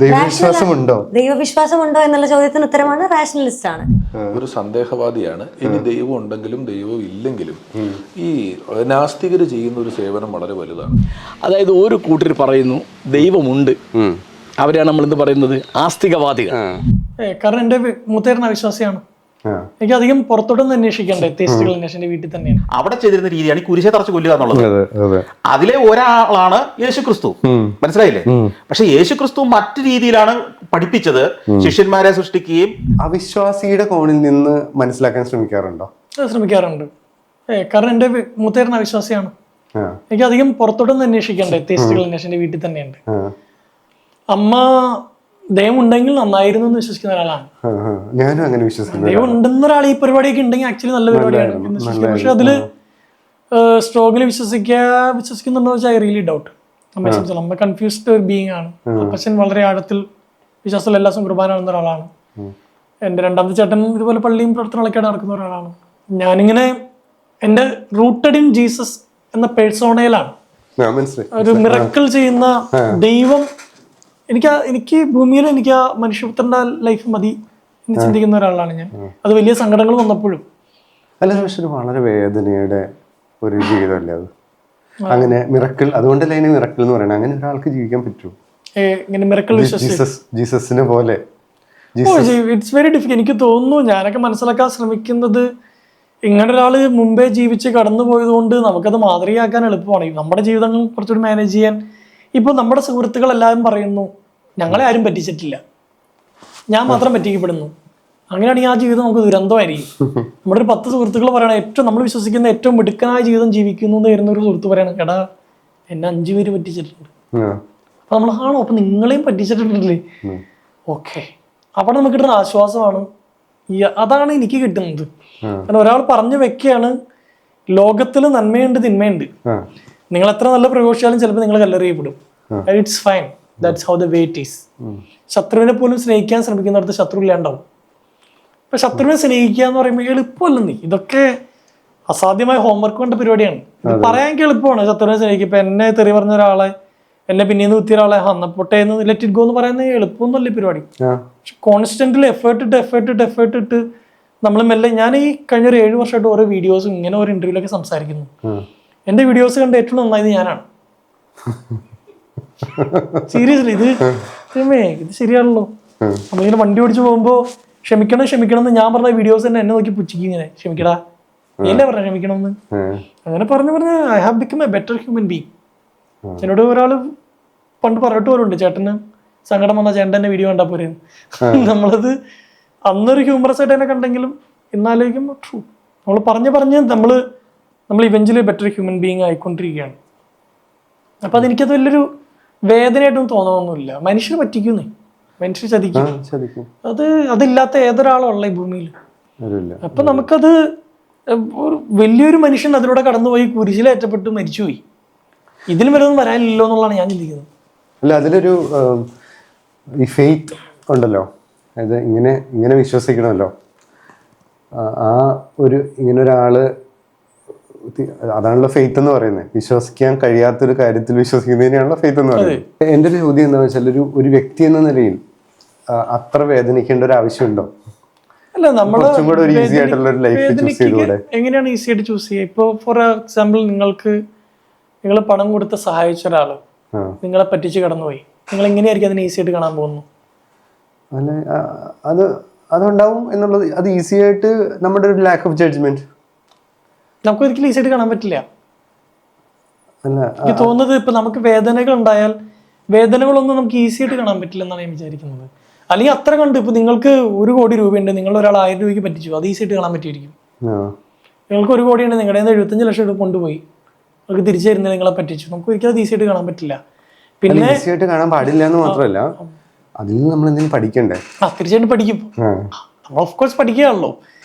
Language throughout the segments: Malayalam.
ദൈവവിശ്വാസമുണ്ടോ എന്നുള്ള ചോദ്യത്തിന് ഉത്തരമാണ് റാഷണലിസ്റ്റ് ആണ്. ഒരു സന്ദേഹവാദിയാണ്. ഇനി ദൈവം ഉണ്ടെങ്കിലും ദൈവം ഇല്ലെങ്കിലും ഈ നാസ്തികര് ചെയ്യുന്ന ഒരു സേവനം വളരെ വലുതാണ്. അതായത് ഒരു കൂട്ടർ പറയുന്നു ദൈവമുണ്ട്, അവരെയാണ് നമ്മൾ എന്ത് പറയുന്നത്, ആസ്തികവാദികൾ. കാരണം എൻ്റെ മൂത്തേരൻ അവിശ്വാസിയാണ്. എനിക്ക് അധികം പുറത്തോട്ടൊന്നും അന്വേഷിക്കണ്ടേ, ടേസ്റ്റുകൾ അന്വേഷിച്ച വീട്ടിൽ തന്നെയാണ്. അവിടെ ചെയ്തിരുന്ന രീതിയാണ് ഈ കുരിശെ തറച്ച് കൊല്ലുക എന്നുള്ളത്. അതിലെ ഒരാളാണ് യേശുക്രിസ്തു, മനസ്സിലായില്ലേ? പക്ഷെ യേശുക്രിസ്തു മറ്റു രീതിയിലാണ് പഠിപ്പിച്ചത്, ശിഷ്യന്മാരെ സൃഷ്ടിക്കുകയും. അവിശ്വാസിയുടെ കോണിൽ നിന്ന് മനസ്സിലാക്കാൻ ശ്രമിക്കാറുണ്ടോ? ശ്രമിക്കാറുണ്ട്. കാരണം എൻ്റെ മൂത്തേരൻ അവിശ്വാസിയാണ്. എനിക്ക് അധികം പുറത്തോട്ടൊന്നും അന്വേഷിക്കണ്ടേ, ടേസ്റ്റുകൾ അന്വേഷിച്ച വീട്ടിൽ തന്നെയുണ്ട്. അമ്മ ദൈവം ഉണ്ടെങ്കിൽ നന്നായിരുന്നു എന്ന് വിശ്വസിക്കുന്ന ഒരാളാണ്. ഞാനും അങ്ങനെ വിശ്വസിക്കുന്നു. ദൈവം ഉണ്ടെന്ന ഒരാൾ ഈ പരിപാടിയൊക്കെ ഉണ്ടെങ്കിൽ ആക്ച്വലി നല്ല പരിപാടിയാണ്. പക്ഷെ അതില് സ്ട്രോങ്ങിൽ വിശ്വസിക്കുന്നുണ്ടോ വെച്ചാൽ ഐ റിയലി ഡൗട്ട്. അമ്മ കൺഫ്യൂസ്ഡ് ഒരു ബീങ് ആണ്. അപ്പച്ചൻ വളരെ ആഴത്തിൽ വിശ്വാസത്തിൽ എല്ലാ ദിവസവും കുർബാന നടന്ന ഒരാളാണ്. എൻ്റെ രണ്ടാമത്തെ ചേട്ടൻ ഇതുപോലെ പള്ളിയും പ്രവർത്തനങ്ങളൊക്കെ നടക്കുന്ന ഒരാളാണ്. ഞാനിങ്ങനെ എൻ്റെ റൂട്ടഡ് ഇൻ ജീസസ് എന്ന പേഴ്സോണയിലാണ്. ഒരു മിറക്കിൾ ചെയ്യുന്ന ദൈവം എനിക്ക് ഭൂമിയിൽ എനിക്ക് ആ മനുഷ്യപുത്രന്റെ ലൈഫ് മതി എന്ന് ചിന്തിക്കുന്ന ഒരാളാണ് ഞാൻ. അത് വലിയ സങ്കടങ്ങൾ വന്നപ്പോഴും. അല്ല, പക്ഷെ വളരെ വേദനയുടെ ഒരു ജീവിതമല്ലേ അത്? അങ്ങനെ മിറക്കിൾ, അതുകൊണ്ടല്ലേ അതിന് മിറക്കിൾ എന്ന് പറയുന്നത്. അങ്ങനെ ഒരാൾക്ക് ജീവിക്കാൻ പറ്റുമോ? ഇങ്ങനെ മിറക്കിൾ ജീസസിനെ പോലെ? It's very difficult. എനിക്ക് തോന്നുന്നു ഞാനൊക്കെ മനസ്സിലാക്കാൻ ശ്രമിക്കുന്നത് ഇങ്ങനെ ഒരാള് മുമ്പേ ജീവിച്ച് കടന്നു പോയത് കൊണ്ട് നമുക്കത് മാതൃകയാക്കാൻ എളുപ്പമാണ്. നമ്മുടെ ജീവിതങ്ങൾ കുറച്ചുകൂടി മാനേജ് ചെയ്യാൻ. ഇപ്പൊ നമ്മുടെ സുഹൃത്തുക്കൾ എല്ലാവരും പറയുന്നു ഞങ്ങളെ ആരും പറ്റിച്ചിട്ടില്ല, ഞാൻ മാത്രം പറ്റിക്കപ്പെടുന്നു. അങ്ങനെയാണെങ്കിൽ ആ ജീവിതം നമുക്ക് ദുരന്തമായിരിക്കും. നമ്മുടെ ഒരു 10 സുഹൃത്തുക്കൾ പറയണം ഏറ്റവും നമ്മൾ വിശ്വസിക്കുന്ന ഏറ്റവും മിടുക്കനായ ജീവിതം ജീവിക്കുന്നു എന്ന് വരുന്ന ഒരു സുഹൃത്ത് പറയണം, എടാ എന്നെ 5 പേര് പറ്റിച്ചിട്ടുണ്ട്. അപ്പൊ നമ്മൾ ആണോ, അപ്പൊ നിങ്ങളെയും പറ്റിച്ചിട്ടുണ്ടല്ലേ? ഓക്കെ, അവിടെ നമുക്ക് കിട്ടുന്ന ആശ്വാസമാണ്. അതാണ് എനിക്ക് കിട്ടുന്നത്. കാരണം ഒരാൾ പറഞ്ഞു വെക്കുകയാണ് ലോകത്തിൽ നന്മയുണ്ട് തിന്മയുണ്ട്, നിങ്ങൾ എത്ര നല്ല പ്രഘോഷിച്ചാലും ചിലപ്പോൾ നിങ്ങൾ കല്ലെറിയപ്പെടും. It's fine, that's how the way it is. ശത്രുവിനെ പോലും സ്നേഹിക്കാൻ ശ്രമിക്കുന്നിടത്ത് ശത്രു ഇല്ലാണ്ടാവും. ഇപ്പൊ ശത്രുവിനെ സ്നേഹിക്കുക എന്ന് പറയുമ്പോൾ എളുപ്പമല്ലെന്നേ. ഇതൊക്കെ അസാധ്യമായ ഹോംവർക്ക് കൊണ്ട പരിപാടിയാണ്. ഇത് പറയാൻ എളുപ്പമാണ് ശത്രുവിനെ സ്നേഹിക്കുക. ഇപ്പൊ എന്നെ തെറി പറഞ്ഞ ഒരാളെ, എന്നെ പിന്നീന്ന് കുത്തിയ ഒരാളെ അന്നപ്പൊട്ടെ എന്ന് ലെറ്റ് ഇറ്റ് ഗോ എന്ന് പറയുന്നത് എളുപ്പമൊന്നുമല്ല പരിപാടി. പക്ഷെ കോൺസ്റ്റന്റ്ലി എഫേർട്ട് ഇട്ട് നമ്മൾ മെല്ലെ, ഞാൻ ഈ കഴിഞ്ഞ ഒരു 7 വർഷമായിട്ട് ഓരോ വീഡിയോസും ഇങ്ങനെ ഓരോ ഇന്റർവ്യൂലൊക്കെ സംസാരിക്കുന്നു. എന്റെ വീഡിയോസ് കണ്ട് ഏറ്റവും നന്നായത് ഞാനാണ്. സീരിയസ്ലി, ഇത് ശരിയാണല്ലോ. നമ്മളിങ്ങനെ വണ്ടി ഓടിച്ചു പോകുമ്പോ ക്ഷമിക്കണം എന്ന് ഞാൻ പറഞ്ഞ വീഡിയോസ് തന്നെ എന്നെ നോക്കി പുച്ഛിക്കും. ഇങ്ങനെ ക്ഷമിക്കടാ, നീയല്ലേ പറഞ്ഞ ക്ഷമിക്കണം എന്ന്. അങ്ങനെ പറഞ്ഞ് I have become A better human being. എന്നോട് ഒരാൾ പണ്ട് പറഞ്ഞിട്ട് പോലുണ്ട്, ചേട്ടന് സങ്കടം വന്ന ചേട്ടൻ എന്നെ വീഡിയോ കണ്ടാൽ പോരെ. നമ്മളത് അന്നൊരു ഹ്യൂമറസ് ആയിട്ട് തന്നെ കണ്ടെങ്കിലും ഇന്നാലേക്കും ട്രൂ. നമ്മൾ പറഞ്ഞ് നമ്മൾ ഇവഞ്ച്വലി ബെറ്റർ ഹ്യൂമൻ ബീങ് ആയിക്കൊണ്ടിരിക്കുകയാണ്. അപ്പൊ അതെനിക്കത് വലിയൊരു വേദനയായിട്ടൊന്നും തോന്നണമെന്നില്ല. മനുഷ്യർ പറ്റിക്കുന്നേ, മനുഷ്യർ ചതിക്കും. അതില്ലാത്ത ഏതൊരാളുള്ള ഈ ഭൂമിയിൽ. അപ്പൊ നമുക്കത് വലിയൊരു മനുഷ്യൻ അതിലൂടെ കടന്നുപോയി കുരിശിലേറ്റപ്പെട്ട് മരിച്ചുപോയി. ഇതിലും വല്ലതും വരാനില്ലല്ലോ എന്നുള്ളതാണ് ഞാൻ ചിന്തിക്കുന്നത്. അല്ല, അതിലൊരു ഈ ഫെയ്ത്ത് ഉണ്ടല്ലോ, അത് ഇങ്ങനെ വിശ്വസിക്കണമല്ലോ. ആ ഒരു ഇങ്ങനെ ഒരാള്, അതാണല്ലോ ഫെയ്ത്ത് എന്ന് പറയുന്നത്. വിശ്വസിക്കാൻ കഴിയാത്തൊരു കാര്യത്തിൽ വിശ്വസിക്കുന്നതിനാണല്ലോ ഫെയ്ത്ത് എന്ന് പറയുന്നത്. എൻ്റെ ഒരു ചോദ്യം എന്താണെന്ന് വെച്ചാൽ, ഒരു വ്യക്തി എന്ന നിലയിൽ അത്ര വേദനിക്കേണ്ട ഒരു ആവശ്യമുണ്ടോ? അല്ല, നമ്മൾ ഈസി ആയിട്ടുള്ള ഒരു ലൈഫ് ചൂസ് ചെയ്തൂടെ? എങ്ങനെയാണ് ഈസി ആയിട്ട് ചൂസ് ചെയ്യുക? ഇപ്പോൾ ഫോർ എക്സാമ്പിൾ, നിങ്ങൾ പണം കൊടുത്ത് സഹായിച്ച ഒരാള് നിങ്ങളെ പറ്റിച്ച് കടന്നുപോയി, നിങ്ങൾ എങ്ങനെയായിരിക്കും അതിനെ ഈസി ആയിട്ട് കാണാൻ പോകുന്നു? അല്ല, അതുണ്ടാവും എന്നുള്ളത്, അത് ഈസി ആയിട്ട് നമ്മുടെ ഒരു ലാക്ക് ഓഫ് ജഡ്ജ്മെന്റ് നമുക്ക് ഒരിക്കലും ഈസി ആയിട്ട് കാണാൻ പറ്റില്ല. എനിക്ക് തോന്നുന്നത് ഇപ്പൊ നമുക്ക് വേദനകൾ ഉണ്ടായാൽ വേദനകളൊന്നും നമുക്ക് ഈസി ആയിട്ട് കാണാൻ പറ്റില്ല എന്നാണ് ഞാൻ വിചാരിക്കുന്നത്. അല്ലെങ്കിൽ അത്ര കണ്ട് ഇപ്പൊ നിങ്ങൾക്ക് 1 കോടി രൂപയുണ്ട്, നിങ്ങൾ ഒരാൾ 1000 രൂപയ്ക്ക് പറ്റിച്ചു, അത് ഈസി ആയിട്ട് കാണാൻ പറ്റിയിരിക്കും. നിങ്ങൾക്ക് 1 കോടിയുണ്ട്, നിങ്ങളുടെ 75 ലക്ഷം രൂപ കൊണ്ടുപോയി നിങ്ങൾക്ക് തിരിച്ചു തരുന്നത് നിങ്ങളെ പറ്റിച്ചു, നമുക്ക് ഒരിക്കലും അത് ഈസി ആയിട്ട് കാണാൻ പറ്റില്ല. പിന്നെ ഈസി ആയിട്ട് കാണാൻ പാടില്ല എന്ന് മാത്രമല്ല, അതിൽ നിന്ന് നമ്മൾ എന്തെങ്കിലും പഠിക്കണ്ടേ? തീർച്ചയായിട്ടും പഠിക്കും. നമ്മൾ ഓഫ് കോഴ്സ് പഠിക്കുകയാണല്ലോ.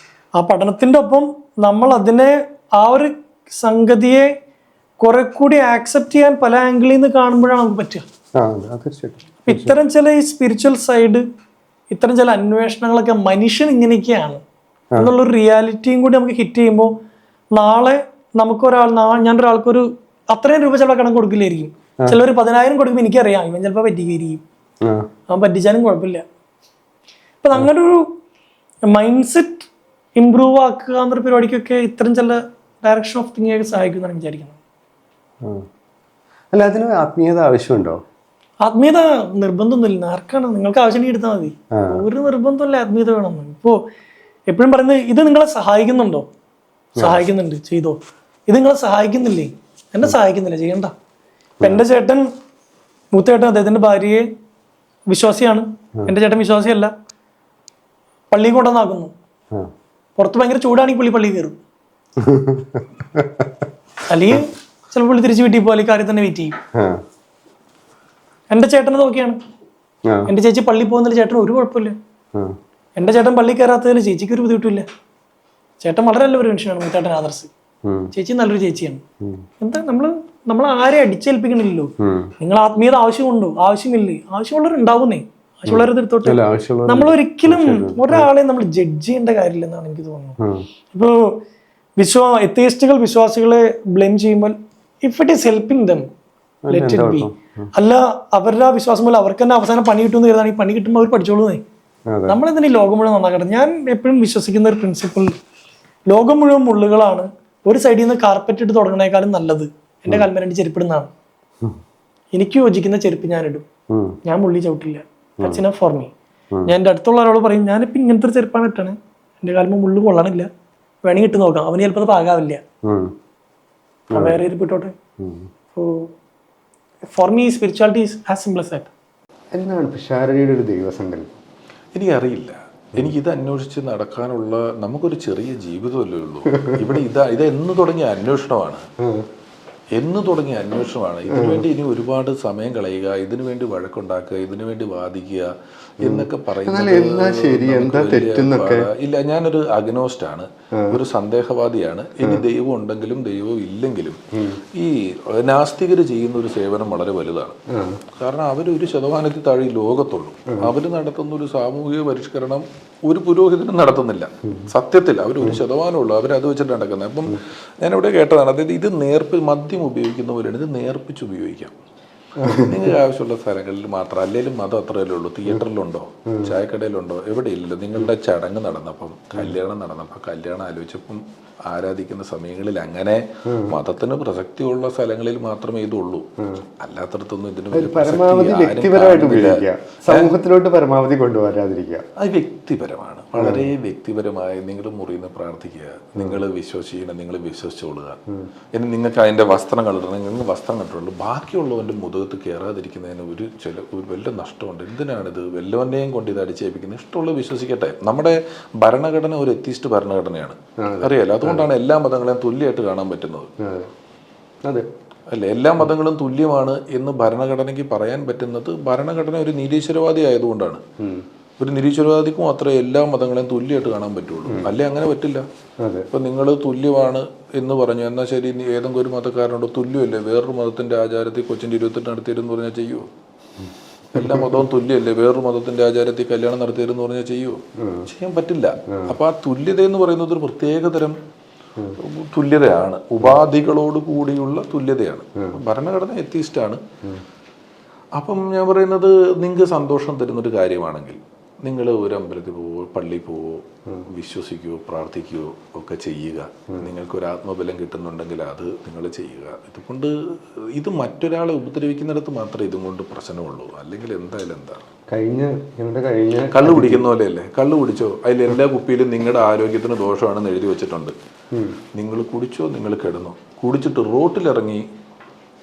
ആ പഠനത്തിന്റെ ഒപ്പം നമ്മൾ അതിനെ, ആ ഒരു സംഗതിയെ കുറെ കൂടി ആക്സെപ്റ്റ് ചെയ്യാൻ പല ആംഗിളിൽ നിന്ന് കാണുമ്പോഴാണ് നമുക്ക് പറ്റുക. ഇത്തരം ചില ഈ സ്പിരിച്വൽ സൈഡ്, ഇത്തരം ചില അന്വേഷണങ്ങളൊക്കെ മനുഷ്യൻ ഇങ്ങനെയൊക്കെയാണ് എന്നുള്ളൊരു റിയാലിറ്റിയും കൂടി നമുക്ക് ഹിറ്റ് ചെയ്യുമ്പോൾ, നാളെ ഞാനൊരാൾക്കൊരു അത്രയും രൂപ ചിലപ്പോൾ കണക്ക് കൊടുക്കില്ലായിരിക്കും. ചിലർ 10,000 കൊടുക്കുമ്പോൾ എനിക്കറിയാം ഇവൻ ചിലപ്പോൾ പറ്റിയിരിക്കും. അവൻ പറ്റിച്ചാലും കുഴപ്പമില്ല. അപ്പം അങ്ങനെ ഒരു മൈൻഡ് സെറ്റ് ഇമ്പ്രൂവ് ആക്കുക എന്നൊരു പരിപാടിക്കൊക്കെ ഇത്തരം ചില ഡയറക്ഷൻ ഓഫ് തിങ്കിങ് ഒക്കെ സഹായിക്കും എന്നാണ് വിചാരിക്കുന്നത്. അല്ല, അതിന് ആത്മീയത ആവശ്യമുണ്ടോ? ആത്മീയത നിർബന്ധമൊന്നുമില്ല. ആർക്കാണ് നിങ്ങൾക്ക് ആവശ്യം എടുത്താൽ മതി. ഒരു നിർബന്ധമല്ല ആത്മീയത വേണമെന്ന്. ഇപ്പോൾ എപ്പോഴും പറയുന്നത് ഇത് നിങ്ങളെ സഹായിക്കുന്നുണ്ടോ? സഹായിക്കുന്നുണ്ട്, ചെയ്തോ. ഇത് നിങ്ങളെ സഹായിക്കുന്നില്ലേ? എന്നെ സഹായിക്കുന്നില്ല, ചെയ്യണ്ട. ഇപ്പം എൻ്റെ ചേട്ടൻ, മൂത്ത ചേട്ടൻ, അദ്ദേഹത്തിൻ്റെ ഭാര്യയെ വിശ്വാസിയാണ്. എൻ്റെ ചേട്ടൻ വിശ്വാസിയല്ല. പള്ളിയിൽ കൊണ്ടുവന്നാക്കുന്നു. പുറത്ത് ഭയങ്കര ചൂടാണെങ്കിൽ പുള്ളി പള്ളിയിൽ കയറും. അല്ലെങ്കിൽ ചിലപ്പോൾ പുള്ളി തിരിച്ച് വീട്ടിൽ പോകും, അല്ലെങ്കിൽ കാര്യം തന്നെ വെയിറ്റ് ചെയ്യും. എൻ്റെ ചേട്ടനെ നോക്കിയാണ്. എൻ്റെ ചേച്ചി പള്ളിയിൽ പോകുന്നതിൽ ചേട്ടന് ഒരു കുഴപ്പമില്ല. എൻ്റെ ചേട്ടൻ പള്ളി കയറാത്തതിൽ ചേച്ചിക്ക് ഒരു ബുദ്ധിമുട്ടില്ല. ചേട്ടൻ വളരെ നല്ലൊരു മനുഷ്യനാണ്, മൂത്തേട്ടൻ ആദർശ്. ചേച്ചി നല്ലൊരു ചേച്ചിയാണ്. എന്താ നമ്മൾ ആരെ അടിച്ചേൽപ്പിക്കണില്ലല്ലോ. നിങ്ങൾ ആത്മീയത ആവശ്യമുണ്ടോ? ആവശ്യമില്ലേ? ആവശ്യമുള്ളവരുണ്ടാവുന്നേ, ആവശ്യമുള്ളവരെ എടുത്തോട്ടെ. നമ്മൾ ഒരിക്കലും ഒരാളെ നമ്മൾ ജഡ്ജ് ചെയ്യേണ്ട കാര്യമില്ലെന്നാണ് എനിക്ക് തോന്നുന്നത്. ഇപ്പോൾ എത്തീസ്റ്റുകൾ വിശ്വാസികളെ ബ്ലെയിം ചെയ്യുമ്പോൾ if it is helping dum, let it be. അല്ല, അവരുടെ വിശ്വാസം പോലെ അവർക്ക് തന്നെ അവസാനം പണി കിട്ടുമെന്ന് കരുതാണ്. ഈ പണി കിട്ടുമ്പോൾ അവർ പഠിച്ചോളൂന്നേ. നമ്മളെന്തിനാ ഈ ലോകം മുഴുവൻ നന്നാക്കട്ടെ? ഞാൻ എപ്പോഴും വിശ്വസിക്കുന്ന ഒരു പ്രിൻസിപ്പിൾ, ലോകം മുഴുവൻ മുള്ളുകളാണ്, ഒരു സൈഡിൽ നിന്ന് കാർപ്പറ്റ് ഇട്ട് തുടങ്ങണേക്കാളും നല്ലത് എൻ്റെ കാൽമേൽ രണ്ട് ചെരുപ്പിടുന്നതാണ്. എനിക്ക് യോജിക്കുന്ന ചെരുപ്പ് ഞാൻ ഇടും. ഞാൻ മുള്ളി ചവിട്ടില്ല. That's enough for me. ഞാൻ എൻ്റെ അടുത്തുള്ള ഒരാളോട് പറയും, ഞാനിപ്പോൾ ഇങ്ങനത്തെ ഒരു ചെരുപ്പാണ് ഇട്ടണേ, എൻ്റെ കാൽമേൽ മുള്ളു കൊള്ളണില്ല, വേണമെങ്കിൽ ഇട്ട് നോക്കാം. അവന് ചിലപ്പോൾ അത് പാകാവില്ല, വേറെ ചെരുപ്പ് ഇട്ടോട്ടെ. For me spirituality is as simple as that. എന്താണ് പിഷാരടിയുടെ ഒരു ദൈവസങ്കല്പം? എനിക്കറിയില്ല. എനിക്കിത് അന്വേഷിച്ച് നടക്കാനുള്ള നമുക്കൊരു ചെറിയ ജീവിതമല്ലേ ഉള്ളൂ. ഇവിടെ ഇത് എന്ന് തുടങ്ങിയ അന്വേഷണമാണ്. ഇതിനുവേണ്ടി ഇനി ഒരുപാട് സമയം കളയുക, ഇതിനു വേണ്ടി വഴക്കുണ്ടാക്കുക, ഇതിനു വേണ്ടി വാദിക്കുക എന്നൊക്കെ പറയുന്നത് ഇല്ല. ഞാനൊരു അഗ്നോസ്റ്റാണ്, ഒരു സന്ദേഹവാദിയാണ്. ഇനി ദൈവം ഉണ്ടെങ്കിലും ദൈവം ഇല്ലെങ്കിലും ഈ നാസ്തികർ ചെയ്യുന്ന ഒരു സേവനം വളരെ വലുതാണ്. കാരണം അവർ 1% താഴെ ഈ ലോകത്തുള്ളൂ. അവർ നടത്തുന്ന ഒരു സാമൂഹിക പരിഷ്കരണം ഒരു പുരോഹിതനും നടത്തുന്നില്ല. സത്യത്തിൽ അവർ 1% ഉള്ളൂ. അവരത് വെച്ചിട്ട് നടക്കുന്നത്. അപ്പം ഞാനിവിടെ കേട്ടതാണ്, അതായത് ഇത് മദ്യം ഉപയോഗിക്കുന്ന പോലെയാണ്, ഇത് നേർപ്പിച്ച് ഉപയോഗിക്കാം. നിങ്ങൾക്ക് ആവശ്യമുള്ള സ്ഥലങ്ങളിൽ മാത്രം. അല്ലെങ്കിലും മതം അത്രയല്ലേ ഉള്ളൂ. തിയേറ്ററിലുണ്ടോ, ചായക്കടയിലുണ്ടോ, എവിടെയില്ലല്ലോ. നിങ്ങളുടെ ചടങ്ങ് നടന്നപ്പം, കല്യാണം നടന്നപ്പം, കല്യാണം ആലോചിച്ചപ്പം ആരാധിക്കുന്ന സമയങ്ങളിൽ അങ്ങനെ മതത്തിന് പ്രസക്തിയുള്ള സ്ഥലങ്ങളിൽ മാത്രമേ ഇതുള്ളൂ. അല്ലാത്തടത്തൊന്നും ഇതിന് സമൂഹത്തിലോട്ട് പരമാവധി കൊണ്ടുവരാതിരിക്കുക. അത് വ്യക്തിപരമാണ്, വളരെ വ്യക്തിപരമായി. നിങ്ങൾ മുറിയിൽ നിന്ന് പ്രാർത്ഥിക്കുക, നിങ്ങൾ വിശ്വസിക്കണം, നിങ്ങൾ വിശ്വസിച്ചോളുക. ഇനി നിങ്ങൾക്ക് അതിൻ്റെ വസ്ത്രം കണ്ടിട്ടുണ്ടെങ്കിൽ നിങ്ങൾ വസ്ത്രം കണ്ടിട്ടുള്ളൂ. ബാക്കിയുള്ളവൻ്റെ മുതുകത്ത് കയറാതിരിക്കുന്നതിന് ഒരു വലിയ നഷ്ടമുണ്ട്. എന്തിനാണിത് വല്ലവൻ്റെയും കൊണ്ട് ഇത് അടിച്ചേൽപ്പിക്കുന്നത്? ഇഷ്ടമുള്ളത് വിശ്വസിക്കട്ടെ. നമ്മുടെ ഭരണഘടന ഒരു എത്തിസ്റ്റ് ഭരണഘടനയാണ്, അറിയാലോ. അതുകൊണ്ടാണ് എല്ലാ മതങ്ങളെയും തുല്യമായിട്ട് കാണാൻ പറ്റുന്നത്. അല്ലേ, എല്ലാ മതങ്ങളും തുല്യമാണ് എന്ന് ഭരണഘടനയ്ക്ക് പറയാൻ പറ്റുന്നത് ഭരണഘടന ഒരു നിരീശ്വരവാദി ആയതുകൊണ്ടാണ്. ഒരു നിരീശ്വരവാദിക്കും അത്ര എല്ലാ മതങ്ങളെയും തുല്യമായിട്ട് കാണാൻ പറ്റുള്ളൂ. അല്ലേ അങ്ങനെ പറ്റില്ല. ഇപ്പൊ നിങ്ങൾ തുല്യമാണ് എന്ന് പറഞ്ഞു, എന്നാൽ ശരി, ഏതെങ്കിലും ഒരു മതക്കാരനോട് തുല്യമല്ലേ, വേറൊരു മതത്തിന്റെ ആചാരത്തിൽ കൊച്ചിന്റെ 28 നടത്തിയിരുന്ന് പറഞ്ഞാൽ ചെയ്യുമോ? എല്ലാ മതവും തുല്യമല്ലേ, വേറൊരു മതത്തിന്റെ ആചാരത്തിൽ കല്യാണം നടത്തിയിരുന്ന് പറഞ്ഞാൽ ചെയ്യുമോ? ചെയ്യാൻ പറ്റില്ല. അപ്പൊ ആ തുല്യത എന്ന് പറയുന്നത് ഒരു പ്രത്യേകതരം തുല്യതയാണ്, ഉപാധികളോട് കൂടിയുള്ള തുല്യതയാണ്. ഭരണഘടന എത്തിയിസ്റ്റാണ്. അപ്പം ഞാൻ പറയുന്നത്, നിങ്ങൾക്ക് സന്തോഷം തരുന്നൊരു കാര്യമാണെങ്കിൽ നിങ്ങൾ ഒരു അമ്പലത്തിൽ പോവോ, പള്ളിയിൽ പോവോ, വിശ്വസിക്കുകയോ പ്രാർത്ഥിക്കുകയോ ഒക്കെ ചെയ്യുക. നിങ്ങൾക്കൊരു ആത്മബലം കിട്ടുന്നുണ്ടെങ്കിൽ അത് നിങ്ങൾ ചെയ്യുക. ഇതുകൊണ്ട് ഇത് മറ്റൊരാളെ ഉപദ്രവിക്കുന്നിടത്ത് മാത്രമേ ഇതും കൊണ്ട് പ്രശ്നമുള്ളൂ. അല്ലെങ്കിൽ എന്തായാലും എന്താണ് കള്ളു കുടിക്കുന്ന പോലെയല്ലേ. കള്ളു കുടിച്ചോ, അതിൽ എല്ലാ കുപ്പിയിലും നിങ്ങളുടെ ആരോഗ്യത്തിന് ദോഷമാണെന്ന് എഴുതി വെച്ചിട്ടുണ്ട്. നിങ്ങൾ കുടിച്ചോ, നിങ്ങൾ കിടന്നോ. കുടിച്ചിട്ട് റോട്ടിലിറങ്ങി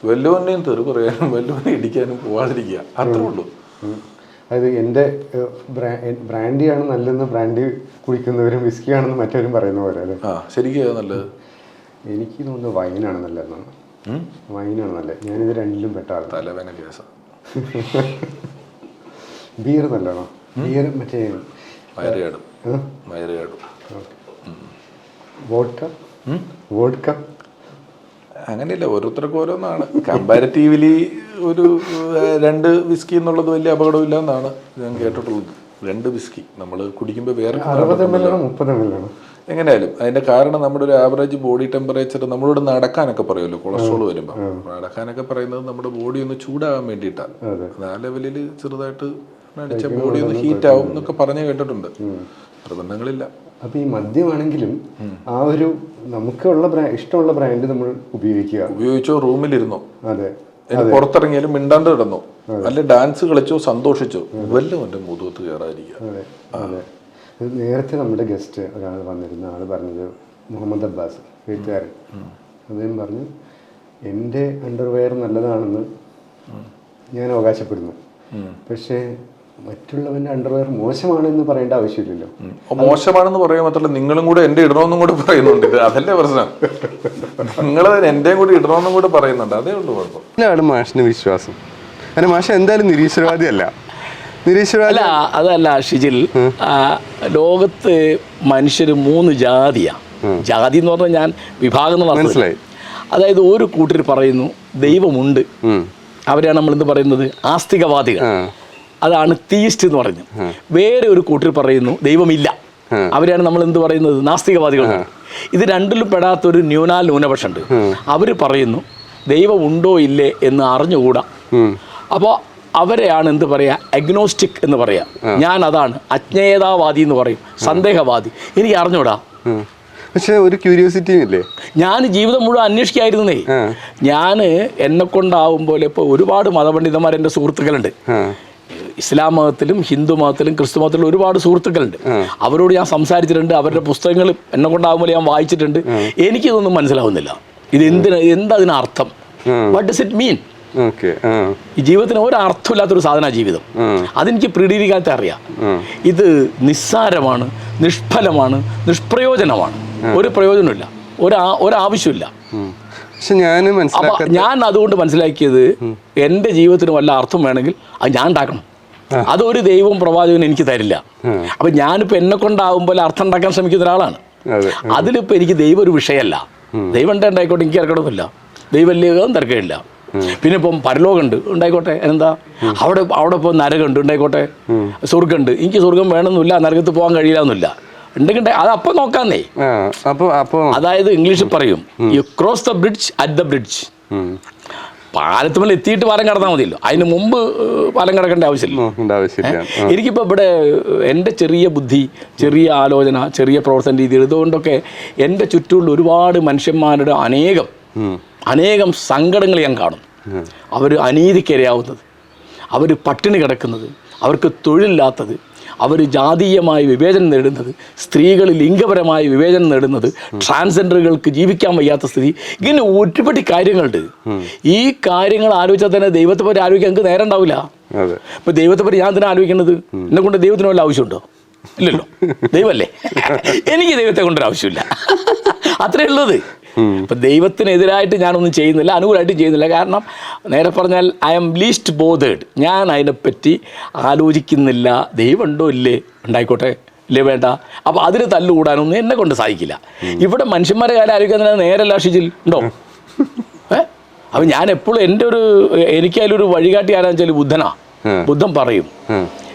വല്ലവനെയും തെറി പറയാനും വല്ലവനെ ഇടിക്കാനും പോവാതിരിക്കുക, അത്രേ ഉള്ളൂ. അതായത് എൻ്റെ ബ്രാൻഡിയാണ് നല്ലതെന്ന് ബ്രാൻഡി കുടിക്കുന്നവരും വിസ്കിയാണെന്ന് മറ്റവരും പറയുന്ന പോലെ അല്ലേ? ശരിക്കും നല്ലത് എനിക്ക് തോന്നുന്നു വൈനാണ് നല്ലതെന്നാണ്. വൈനാണ് നല്ലത്. ഞാനിത് രണ്ടിലും പെട്ടാണ്. തലവേന കേസാണ്. ബിയർ നല്ലതാണോ? ബിയർ മറ്റേ വയറുകാടും വോഡ്ക അങ്ങനെയല്ല, ഓരോരുത്തർക്കും ഓരോന്നാണ്. കമ്പാരിറ്റീവ്ലി ഒരു 2 വിസ്കി എന്നുള്ളത് വലിയ അപകടമില്ല എന്നാണ് ഞാൻ കേട്ടിട്ടുള്ളത്. 2 വിസ്കി നമ്മൾ കുടിക്കുമ്പോൾ വേറെ 60 ml 30 ml എങ്ങനെയായാലും അതിന്റെ കാരണം നമ്മുടെ ഒരു ആവറേജ് ബോഡി ടെമ്പറേച്ചർ നമ്മളോട് നടക്കാനൊക്കെ പറയുമല്ലോ കൊളസ്ട്രോൾ വരുമ്പോൾ നടക്കാനൊക്കെ പറയുന്നത് നമ്മുടെ ബോഡി ഒന്ന് ചൂടാകാൻ വേണ്ടിയിട്ടാണ്. ആ ലെവലിൽ ചെറുതായിട്ട് അടിച്ച ബോഡി ഒന്ന് ഹീറ്റ് ആവും എന്നൊക്കെ പറഞ്ഞു കേട്ടിട്ടുണ്ട്. നിർബന്ധങ്ങളില്ല. അപ്പൊ ഈ മദ്യമാണെങ്കിലും ആ ഒരു നമുക്കുള്ള ഇഷ്ടമുള്ള ബ്രാൻഡ് നമ്മൾ ഉപയോഗിച്ചോ, റൂമിലിരുന്നോ, അതെ, പുറത്തിറങ്ങിയാലും മിണ്ടാണ്ട് കിടന്നോ, അല്ലെ ഡാൻസ് കളിച്ചോ, സന്തോഷിച്ചോ, വല്ലതും എൻ്റെ മുതുകത്ത് കയറാതിരിക്കുക. അതെ. നേരത്തെ നമ്മുടെ ഗസ്റ്റ് ഒരാൾ വന്നിരുന്ന ആൾ പറഞ്ഞത് മുഹമ്മദ് അബ്ബാസ് എഴുത്തുകാരൻ, അദ്ദേഹം പറഞ്ഞു എൻ്റെ അണ്ടർവെയർ നല്ലതാണെന്ന് ഞാൻ അവകാശപ്പെടുന്നു, പക്ഷേ മറ്റുള്ളവന്റെ അണ്ടർവെയർ മോശമാണെന്ന് പറയേണ്ട ആവശ്യമില്ലല്ലോ. മോശമാണെന്ന് പറയാൻ മാത്രമല്ല നിങ്ങളും കൂടെ എൻ്റെ ഇടണമെന്നും കൂടെ പറയുന്നുണ്ട്. ഇത് അതല്ലേ പ്രശ്നം, നിങ്ങൾ എൻ്റെയും കൂടി ഇടണമെന്നും കൂടെ പറയുന്നുണ്ട്, അതേ ഉള്ളൂ കുഴപ്പം. ഇതിലാണ് മാഷിന് വിശ്വാസം. കാരണം മാഷ എന്തായാലും നിരീശ്വരവാദിയല്ല. അല്ല, അതല്ല ഷിജിൽ, ലോകത്ത് മനുഷ്യർ 3 ജാതിയാണ്. ജാതി എന്ന് പറഞ്ഞാൽ ഞാൻ വിഭാഗം എന്ന് മനസ്സിലായി. അതായത് ഒരു കൂട്ടർ പറയുന്നു ദൈവമുണ്ട്, അവരെയാണ് നമ്മൾ എന്ത് പറയുന്നത്, ആസ്തികവാദികൾ, അതാണ് തീയിസ്റ്റ് എന്ന് പറയുന്നത്. വേറെ ഒരു കൂട്ടർ പറയുന്നു ദൈവമില്ല, അവരെയാണ് നമ്മൾ എന്ത് പറയുന്നത്, നാസ്തികവാദികൾ. ഇത് രണ്ടിലും പെടാത്തൊരു ന്യൂനപക്ഷമുണ്ട്. അവർ പറയുന്നു ദൈവം ഉണ്ടോ ഇല്ലേ എന്ന് അറിഞ്ഞുകൂടാ. അപ്പോൾ അവരെയാണ് എന്ത് പറയുക, അഗ്നോസ്റ്റിക് എന്ന് പറയാം. ഞാൻ അതാണ് അജ്ഞേയതാവാദി എന്ന് പറയും, സന്ദേഹവാദി. എനിക്ക് അറിഞ്ഞൂടാ, പക്ഷെ ഒരു ക്യൂരിയോസിറ്റിയും ഇല്ലേ. ഞാൻ ജീവിതം മുഴുവൻ അന്വേഷിക്കായിരുന്നേ. ഞാൻ എന്നെ കൊണ്ടാവും ഇപ്പോൾ ഒരുപാട് മതപണ്ഡിതന്മാർ എൻ്റെ സുഹൃത്തുക്കളുണ്ട്. ഇസ്ലാം മതത്തിലും ഹിന്ദു മതത്തിലും ക്രിസ്തു മതത്തിലും ഒരുപാട് സുഹൃത്തുക്കളുണ്ട്. അവരോട് ഞാൻ സംസാരിച്ചിട്ടുണ്ട്, അവരുടെ പുസ്തകങ്ങൾ എന്നെ കൊണ്ടാകുമ്പോൾ ഞാൻ വായിച്ചിട്ടുണ്ട്. എനിക്കിതൊന്നും മനസ്സിലാവുന്നില്ല. ഇത് എന്താ അതിനർത്ഥം, വാട്ട് ഡസ് ഇറ്റ് മീൻ? ഈ ജീവിതത്തിന് ഒരർത്ഥമില്ലാത്തൊരു സാധന ജീവിതം. അതെനിക്ക് പ്രീഡിരിക്കാത്ത അറിയാം. ഇത് നിസ്സാരമാണ്, നിഷ്ഫലമാണ്, നിഷ്പ്രയോജനമാണ്. ഒരു പ്രയോജനമില്ല, ഒരാവശ്യമില്ല. ഞാൻ അതുകൊണ്ട് മനസ്സിലാക്കിയത് എൻ്റെ ജീവിതത്തിന് വല്ല അർത്ഥം വേണമെങ്കിൽ അത് ഞാൻ ഉണ്ടാക്കണം. അതൊരു ദൈവവും പ്രവാചകനും എനിക്ക് തരില്ല. അപ്പം ഞാനിപ്പോൾ എന്നെ കൊണ്ടാവുമ്പോൾ അർത്ഥം ഉണ്ടാക്കാൻ ശ്രമിക്കുന്ന ഒരാളാണ്. അതിലിപ്പോൾ എനിക്ക് ദൈവം ഒരു വിഷയമല്ല. ദൈവം ഉണ്ടായിക്കോട്ടെ, എനിക്ക് ഇറക്കണമെന്നില്ല. ദൈവം തിരക്കില്ല. പിന്നെ ഇപ്പം പരലോകമുണ്ട്, ഉണ്ടായിക്കോട്ടെ, എന്താ അവിടെ ഇപ്പോൾ നരകമുണ്ട്, ഉണ്ടായിക്കോട്ടെ, സ്വർഗ്ഗമുണ്ട്, എനിക്ക് സ്വർഗം വേണമെന്നില്ല, നരകത്ത് പോകാൻ കഴിയില്ല എന്നില്ല. ഉണ്ടെങ്കിൽ അത് അപ്പം നോക്കാന്നേ. അതായത് ഇംഗ്ലീഷിൽ പറയും you cross the bridge at the bridge. പാലത്തുമ്പോൾ എത്തിയിട്ട് പാലം കടന്നാൽ മതിയല്ലോ, അതിന് മുമ്പ് പാലം കിടക്കേണ്ട ആവശ്യമില്ല. എനിക്കിപ്പോൾ ഇവിടെ എൻ്റെ ചെറിയ ബുദ്ധി, ചെറിയ ആലോചന, ചെറിയ പ്രവർത്തന രീതി ഇതുകൊണ്ടൊക്കെ എൻ്റെ ചുറ്റുമുള്ള ഒരുപാട് മനുഷ്യന്മാരുടെ അനേകം സങ്കടങ്ങൾ ഞാൻ കാണും. അവർ അനീതിക്കിരയാവുന്നത്, അവർ പട്ടിണി കിടക്കുന്നത്, അവർക്ക് തൊഴിലില്ലാത്തത്, അവർ ജാതീയമായി വിവേചനം നേടുന്നത്, സ്ത്രീകൾ ലിംഗപരമായി വിവേചനം നേടുന്നത്, ട്രാൻസ്ജെൻഡറുകൾക്ക് ജീവിക്കാൻ വയ്യാത്ത സ്ഥിതി, ഇങ്ങനെ ഒരുപാട് കാര്യങ്ങളുണ്ട്. ഈ കാര്യങ്ങൾ ആലോചിച്ചാൽ തന്നെ ദൈവത്തെ പറ്റി ആലോചിക്കാൻ എനിക്ക് നേരം ഉണ്ടാവില്ല. ഇപ്പം ദൈവത്തെ പറ്റി ഞാൻ തന്നെ ആലോചിക്കുന്നത്, എന്നെ കൊണ്ട് ദൈവത്തിന് വല്ല ആവശ്യമുണ്ടോ? ഇല്ലല്ലോ, ദൈവമല്ലേ. എനിക്ക് ദൈവത്തെ കൊണ്ടൊരു ആവശ്യമില്ല, അത്രേ ഉള്ളത്. ഇപ്പം ദൈവത്തിനെതിരായിട്ട് ഞാനൊന്നും ചെയ്യുന്നില്ല, അനുകൂലമായിട്ടും ചെയ്യുന്നില്ല. കാരണം നേരെ പറഞ്ഞാൽ ഐ ആം ലീസ്റ്റ് ബോധേഡ്. ഞാൻ അതിനെപ്പറ്റി ആലോചിക്കുന്നില്ല. ദൈവം ഉണ്ടോ ഇല്ലേ, ഉണ്ടായിക്കോട്ടെ, ഇല്ലേ വേണ്ട. അപ്പോൾ അതിന് തല്ലുകൂടാനൊന്നും എന്നെ കൊണ്ട് സാധിക്കില്ല. ഇവിടെ മനുഷ്യന്മാരെ കാര്യം ആലോചിക്കുന്നത് നേരല്ല ഷിജിൽ, ഉണ്ടോ? അപ്പം ഞാൻ എപ്പോഴും എനിക്കതിലൊരു വഴികാട്ടി ആരാന്ന് വെച്ചാൽ ബുദ്ധൻ പറയും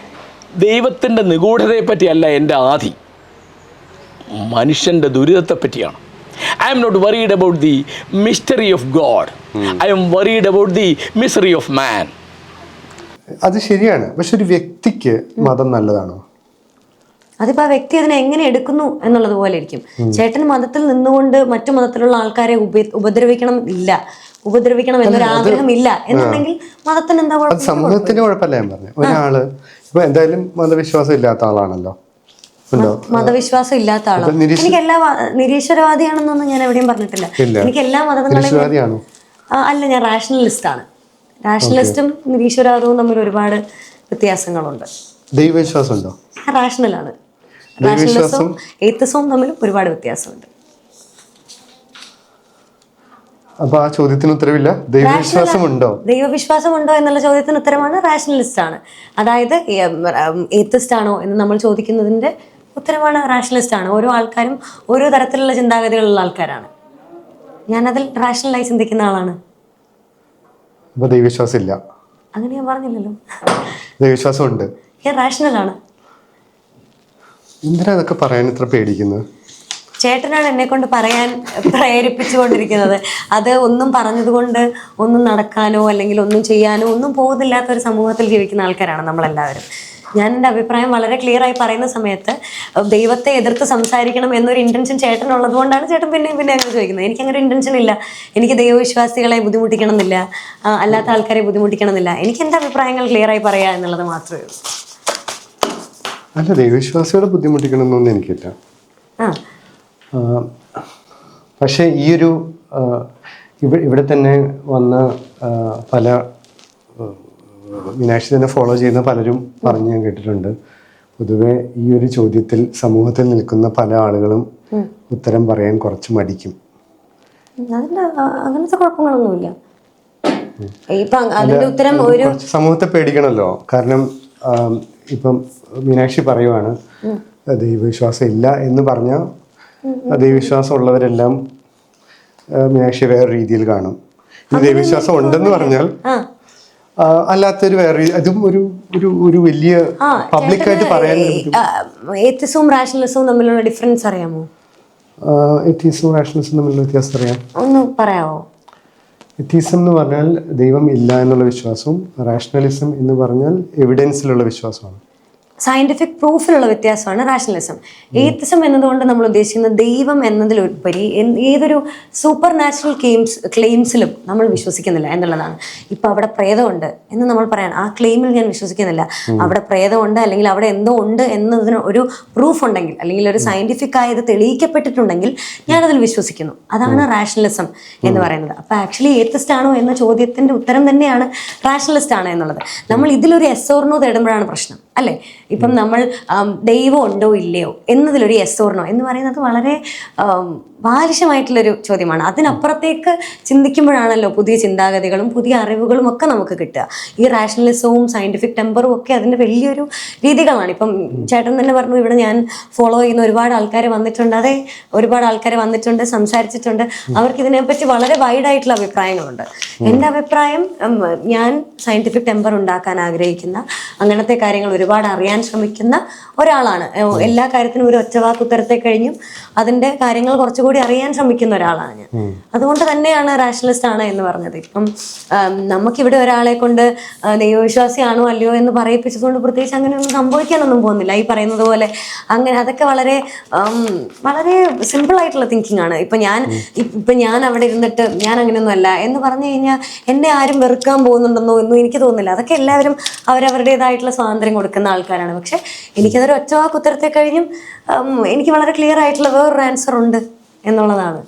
ദൈവത്തിൻ്റെ നിഗൂഢതയെ പറ്റിയല്ല എൻ്റെ ആധി, മനുഷ്യൻ്റെ ദുരിതത്തെ പറ്റിയാണ്. I am not worried about the mystery of God. I am worried about the misery of man. അത് ശരിയാണ്. പക്ഷെ ഒരു വ്യക്തിക്ക് മതം നല്ലതാണോ? അതിപ്പോൾ ആ വ്യക്തി അതിനെ എങ്ങനെ എടുക്കുന്നു എന്നുള്ളത് പോലെ ഇരിക്കും. ചേട്ടൻ മതത്തിൽ നിന്നുകൊണ്ട് മറ്റു മതത്തിലുള്ള ആൾക്കാരെ ഉപദ്രവിക്കണം എന്നൊരു ആഗ്രഹം ഇല്ല എന്നുണ്ടെങ്കിൽ മതത്തിന് എന്താ കുഴപ്പം? സമൂഹത്തിന്റെ കുഴപ്പമില്ല. ഞാൻ പറഞ്ഞു ഒരാള് ഇപ്പൊ എന്തായാലും മതവിശ്വാസം ഇല്ലാത്ത ആളാണല്ലോ, മതവിശ്വാസം ഇല്ലാത്ത ആളാണ്. എനിക്ക് എല്ലാ നിരീശ്വരവാദിയാണെന്നൊന്നും ഞാൻ എവിടെയും പറഞ്ഞിട്ടില്ല. എനിക്ക് എല്ലാ മതങ്ങളെയും അല്ല, ഞാൻ റാഷണലിസ്റ്റ് ആണ്. റാഷണലിസ്റ്റും നിരീശ്വരവാദവും തമ്മിൽ ഒരുപാട് വ്യത്യാസങ്ങളുണ്ട്. ദൈവവിശ്വാസം ഉണ്ടോ? റാഷണലാണ്. റാഷണലിസവും എയ്ത്തിസവും തമ്മിൽ ഒരുപാട് വ്യത്യാസമുണ്ട്. അപ്പൊ ആ ചോദ്യത്തിന് ഉത്തരവില്ല. ദൈവവിശ്വാസം ഉണ്ടോ എന്നുള്ള ചോദ്യത്തിന് ഉത്തരമാണ് റാഷണലിസ്റ്റ് ആണ്. അതായത് എയ്ത്തിസ്റ്റ് ആണോ എന്ന് നമ്മൾ ചോദിക്കുന്നതിന്റെ ഉത്തരമാണ് റാഷണലിസ്റ്റ് ആണ്. ഓരോ ആൾക്കാരും ഓരോ തരത്തിലുള്ള ചിന്താഗതികളുള്ള ആൾക്കാരാണ്. ഞാനതിൽ റാഷണലായി ചിന്തിക്കുന്ന ആളാണ്. ദൈവവിശ്വാസം ഇല്ല അങ്ങനെ ഞാൻ പറഞ്ഞില്ലല്ലോ. ദൈവവിശ്വാസം ഉണ്ട്. ഞാൻ റാഷണലാണ്. എന്തിനാ അതൊക്കെ പറയാൻ ഇത്ര പേടിക്കുന്നത്? ചേട്ടനാണ് എന്നെ കൊണ്ട് പറയാൻ പ്രേരിപ്പിച്ചുകൊണ്ടിരിക്കുന്നത്. അത് ഒന്നും പറഞ്ഞതുകൊണ്ട് ഒന്നും നടക്കാനോ അല്ലെങ്കിൽ ഒന്നും ചെയ്യാനോ ഒന്നും പോകുന്നില്ലാത്ത ഒരു സമൂഹത്തിൽ ജീവിക്കുന്ന ആൾക്കാരാണ് നമ്മളെല്ലാവരും. ഞാൻ എൻ്റെ അഭിപ്രായം വളരെ ക്ലിയർ ആയി പറയുന്ന സമയത്ത് ദൈവത്തെ എതിർത്ത് സംസാരിക്കണം എന്നൊരു ഇൻറ്റൻഷൻ ചേട്ടനുള്ളത് കൊണ്ടാണ് ചേട്ടൻ പിന്നെ അങ്ങനെ ചോദിക്കുന്നത്. എനിക്കങ്ങനെ ഒരു ഇൻറ്റൻഷൻ ഇല്ല. എനിക്ക് ദൈവവിശ്വാസികളെ ബുദ്ധിമുട്ടിക്കണം എന്നില്ല, അല്ലാത്ത ആൾക്കാരെ ബുദ്ധിമുട്ടിക്കണം എന്നില്ല. എനിക്ക് എൻ്റെ അഭിപ്രായങ്ങൾ ക്ലിയർ ആയി പറയുക എന്നുള്ളത് മാത്രമേ ഉള്ളൂ. അല്ല, ദൈവവിശ്വാസികളെ ബുദ്ധിമുട്ടിക്കണം എന്നൊന്നും എനിക്കില്ല. പക്ഷേ ഈ ഒരു ഇവിടെ തന്നെ വന്ന പല മീനാക്ഷി തന്നെ ഫോളോ ചെയ്യുന്ന പലരും പറഞ്ഞ് ഞാൻ കേട്ടിട്ടുണ്ട്, പൊതുവെ ഈ ഒരു ചോദ്യത്തിൽ സമൂഹത്തിൽ നിൽക്കുന്ന പല ആളുകളും ഉത്തരം പറയാൻ കുറച്ച് മടിക്കും. അങ്ങനത്തെ കുഴപ്പങ്ങളൊന്നുമില്ല. ഇപ്പം അതിന്റെ ഉത്തരം ഒരു സമൂഹത്തെ പേടിക്കണമല്ലോ. കാരണം ഇപ്പം മീനാക്ഷി പറയുവാണ് ദൈവവിശ്വാസം ഇല്ല എന്ന് പറഞ്ഞാൽ ദൈവവിശ്വാസം ഉള്ളവരെല്ലാം മീനാക്ഷി വേറെ രീതിയിൽ കാണും. ദൈവവിശ്വാസം ഉണ്ടെന്ന് പറഞ്ഞാൽ അല്ലാത്തൊരു വേറെ, അതും ഒരു ഒരു വലിയ പബ്ലിക്കായിട്ട് പറയാൻ. എത്തിസവും റാഷണലിസവും തമ്മിലുള്ള ഡിഫറൻസ് അറിയാമോ? എത്തീസവും റാഷണലിസവും തമ്മിലുള്ള വ്യത്യാസം അറിയാം, ഒന്ന് പറയാമോ? എത്തീസം എന്ന് പറഞ്ഞാൽ ദൈവം ഇല്ല എന്നുള്ള വിശ്വാസവും റാഷണലിസം എന്ന് പറഞ്ഞാൽ എവിഡൻസിലുള്ള വിശ്വാസമാണ്. സയന്റിഫിക് പ്രൂഫിലുള്ള വ്യത്യാസമാണ് റാഷണലിസം. എയ്ത്തിസം എന്നതുകൊണ്ട് നമ്മൾ ഉദ്ദേശിക്കുന്നത് ദൈവം എന്നതിലുപരി ഏതൊരു സൂപ്പർ നാച്ചുറൽ ക്ലെയിംസിലും നമ്മൾ വിശ്വസിക്കുന്നില്ല എന്നുള്ളതാണ്. ഇപ്പം അവിടെ പ്രേതമുണ്ട് എന്ന് നമ്മൾ പറയാൻ, ആ ക്ലെയിമിൽ ഞാൻ വിശ്വസിക്കുന്നില്ല. അവിടെ പ്രേതമുണ്ട് അല്ലെങ്കിൽ അവിടെ എന്തോ ഉണ്ട് എന്നതിന് ഒരു പ്രൂഫ് ഉണ്ടെങ്കിൽ, അല്ലെങ്കിൽ ഒരു സയന്റിഫിക് ആയത് തെളിയിക്കപ്പെട്ടിട്ടുണ്ടെങ്കിൽ ഞാനതിൽ വിശ്വസിക്കുന്നു. അതാണ് റാഷണലിസം എന്ന് പറയുന്നത്. അപ്പം ആക്ച്വലി എത്തിസ്റ്റ് ആണോ എന്ന ചോദ്യത്തിന്റെ ഉത്തരം തന്നെയാണ് റാഷണലിസ്റ്റ് ആണ് എന്നുള്ളത്. നമ്മൾ ഇതിലൊരു എസ് ഓർ നോ തേടുമ്പോഴാണ് പ്രശ്നം, അല്ലേ? ഇപ്പം നമ്മൾ ദൈവം ഉണ്ടോ ഇല്ലയോ എന്നതിലൊരു യെസ് ഓർ നോ എന്ന് പറയുന്നത് വളരെ ബാലിശമായിട്ടുള്ളൊരു ചോദ്യമാണ്. അതിനപ്പുറത്തേക്ക് ചിന്തിക്കുമ്പോഴാണല്ലോ പുതിയ ചിന്താഗതികളും പുതിയ അറിവുകളും ഒക്കെ നമുക്ക് കിട്ടുക. ഈ റാഷണലിസവും സയന്റിഫിക് ടെമ്പറും ഒക്കെ അതിൻ്റെ വലിയൊരു രീതികളാണ്. ഇപ്പം ചേട്ടൻ തന്നെ പറഞ്ഞു, ഇവിടെ ഞാൻ ഫോളോ ചെയ്യുന്ന ഒരുപാട് ആൾക്കാർ വന്നിട്ടുണ്ട്. അതെ, ഒരുപാട് ആൾക്കാർ വന്നിട്ടുണ്ട്, സംസാരിച്ചിട്ടുണ്ട്. അവർക്ക് ഇതിനെപ്പറ്റി വളരെ വൈഡായിട്ടുള്ള അഭിപ്രായങ്ങളുണ്ട്. എൻ്റെ അഭിപ്രായം, ഞാൻ സയന്റിഫിക് ടെമ്പർ ഉണ്ടാക്കാൻ ആഗ്രഹിക്കുന്ന, അങ്ങനത്തെ കാര്യങ്ങൾ ഒരുപാട് അറിയാൻ ശ്രമിക്കുന്ന ഒരാളാണ്. എല്ലാ കാര്യത്തിനും ഒരു ഒറ്റവാക്ക് ഉത്തരത്തെ കഴിഞ്ഞും അതിൻ്റെ കാര്യങ്ങൾ കുറച്ചുകൂടി അറിയാൻ ശ്രമിക്കുന്ന ഒരാളാണ് ഞാൻ. അതുകൊണ്ട് തന്നെയാണ് റാഷണലിസ്റ്റ് ആണ് എന്ന് പറഞ്ഞത്. ഇപ്പം നമുക്കിവിടെ ഒരാളെ കൊണ്ട് ദൈവവിശ്വാസിയാണോ അല്ലയോ എന്ന് പറയിപ്പിച്ചതുകൊണ്ട് പ്രത്യേകിച്ച് അങ്ങനെയൊന്നും സംഭവിക്കാനൊന്നും പോകുന്നില്ല. ഈ പറയുന്നത് പോലെ അങ്ങനെ അതൊക്കെ വളരെ വളരെ സിമ്പിൾ ആയിട്ടുള്ള തിങ്കിങ് ആണ്. ഇപ്പം ഞാൻ അവിടെ ഇരുന്നിട്ട് ഞാൻ അങ്ങനെയൊന്നും അല്ല എന്ന് പറഞ്ഞു കഴിഞ്ഞാൽ എന്നെ ആരും വെറുക്കാൻ പോകുന്നുണ്ടെന്നോ ഒന്നും എനിക്ക് തോന്നുന്നില്ല. അതൊക്കെ എല്ലാവരും അവരവരുടേതായിട്ടുള്ള സ്വാതന്ത്ര്യം കൊടുക്കുന്ന ആൾക്കാരാണ്. പക്ഷെ എനിക്കതൊരു ഒറ്റവാക്ക് ഉത്തരത്തെ കഴിഞ്ഞും എനിക്ക് വളരെ ക്ലിയർ ആയിട്ടുള്ള വേറൊരു ആൻസർ ഉണ്ട് എന്നുള്ളതാണ്.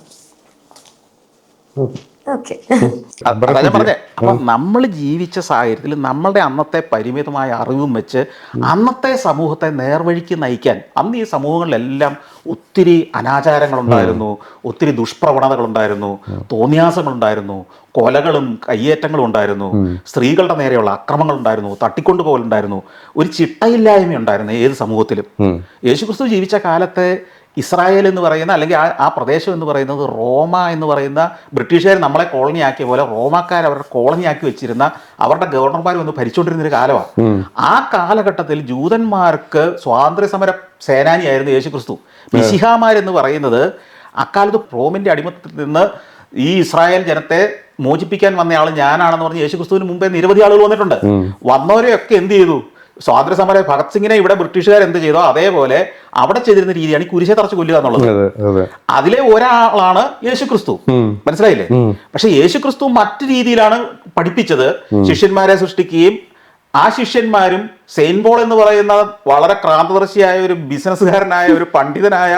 ഓക്കെ, അതാ ഞാൻ പറഞ്ഞേ. അപ്പം നമ്മൾ ജീവിച്ച സാഹചര്യത്തിൽ നമ്മളുടെ അന്നത്തെ പരിമിതമായ അറിവും വെച്ച് അന്നത്തെ സമൂഹത്തെ നേർവഴിക്ക് നയിക്കാൻ അന്ന് ഈ സമൂഹങ്ങളിലെല്ലാം ഒത്തിരി അനാചാരങ്ങളുണ്ടായിരുന്നു, ഒത്തിരി ദുഷ്പ്രവണതകളുണ്ടായിരുന്നു, തോന്നിയാസങ്ങളുണ്ടായിരുന്നു, കൊലകളും കയ്യേറ്റങ്ങളും ഉണ്ടായിരുന്നു, സ്ത്രീകളുടെ നേരെയുള്ള അക്രമങ്ങളുണ്ടായിരുന്നു, തട്ടിക്കൊണ്ടുപോകലുണ്ടായിരുന്നു, ഒരു ചിട്ടയില്ലായ്മയുണ്ടായിരുന്നു ഏത് സമൂഹത്തിലും. യേശുക്രിസ്തു ജീവിച്ച കാലത്തെ ഇസ്രായേൽ എന്ന് പറയുന്ന, അല്ലെങ്കിൽ ആ പ്രദേശം എന്ന് പറയുന്നത് റോമ എന്ന് പറയുന്ന ബ്രിട്ടീഷുകാർ നമ്മളെ കോളനിയാക്കിയ പോലെ റോമാക്കാർ അവരുടെ കോളനിയാക്കി വെച്ചിരുന്ന, അവരുടെ ഗവർണർമാർ വന്ന് ഭരിച്ചുകൊണ്ടിരുന്നൊരു കാലമാണ്. ആ കാലഘട്ടത്തിൽ ജൂതന്മാർക്ക് സ്വാതന്ത്ര്യ സമര സേനാനിയായിരുന്നു യേശുക്രിസ്തു. മിശിഹാമാരെന്ന് പറയുന്നത് അക്കാലത്ത് റോമിൻ്റെ അടിമത്തത്തിൽ നിന്ന് ഈ ഇസ്രായേൽ ജനത്തെ മോചിപ്പിക്കാൻ വന്നയാൾ ഞാനാണെന്ന് പറഞ്ഞ് യേശുക്രിസ്തുവിന് മുമ്പേ നിരവധി ആളുകൾ വന്നിട്ടുണ്ട്. വന്നവരെയൊക്കെ എന്ത് ചെയ്തു? സ്വാതന്ത്ര്യ സമര ഭഗത് സിംഗിനെ ഇവിടെ ബ്രിട്ടീഷുകാർ എന്ത് ചെയ്തോ അതേപോലെ അവിടെ ചെയ്തിരുന്ന രീതിയാണ് ഈ കുരിശെ തറച്ച് കൊല്ലുക എന്നുള്ളത്. അതിലെ ഒരാളാണ് യേശുക്രിസ്തു, മനസ്സിലായില്ലേ? പക്ഷെ യേശുക്രിസ്തു മറ്റു രീതിയിലാണ് പഠിപ്പിച്ചത്. ശിഷ്യന്മാരെ സൃഷ്ടിക്കുകയും ആ ശിഷ്യന്മാരും സെയിന്റ് പോൾ എന്ന് പറയുന്ന വളരെ ക്രാന്തദർശിയായ ഒരു ബിസിനസ്സുകാരനായ ഒരു പണ്ഡിതനായ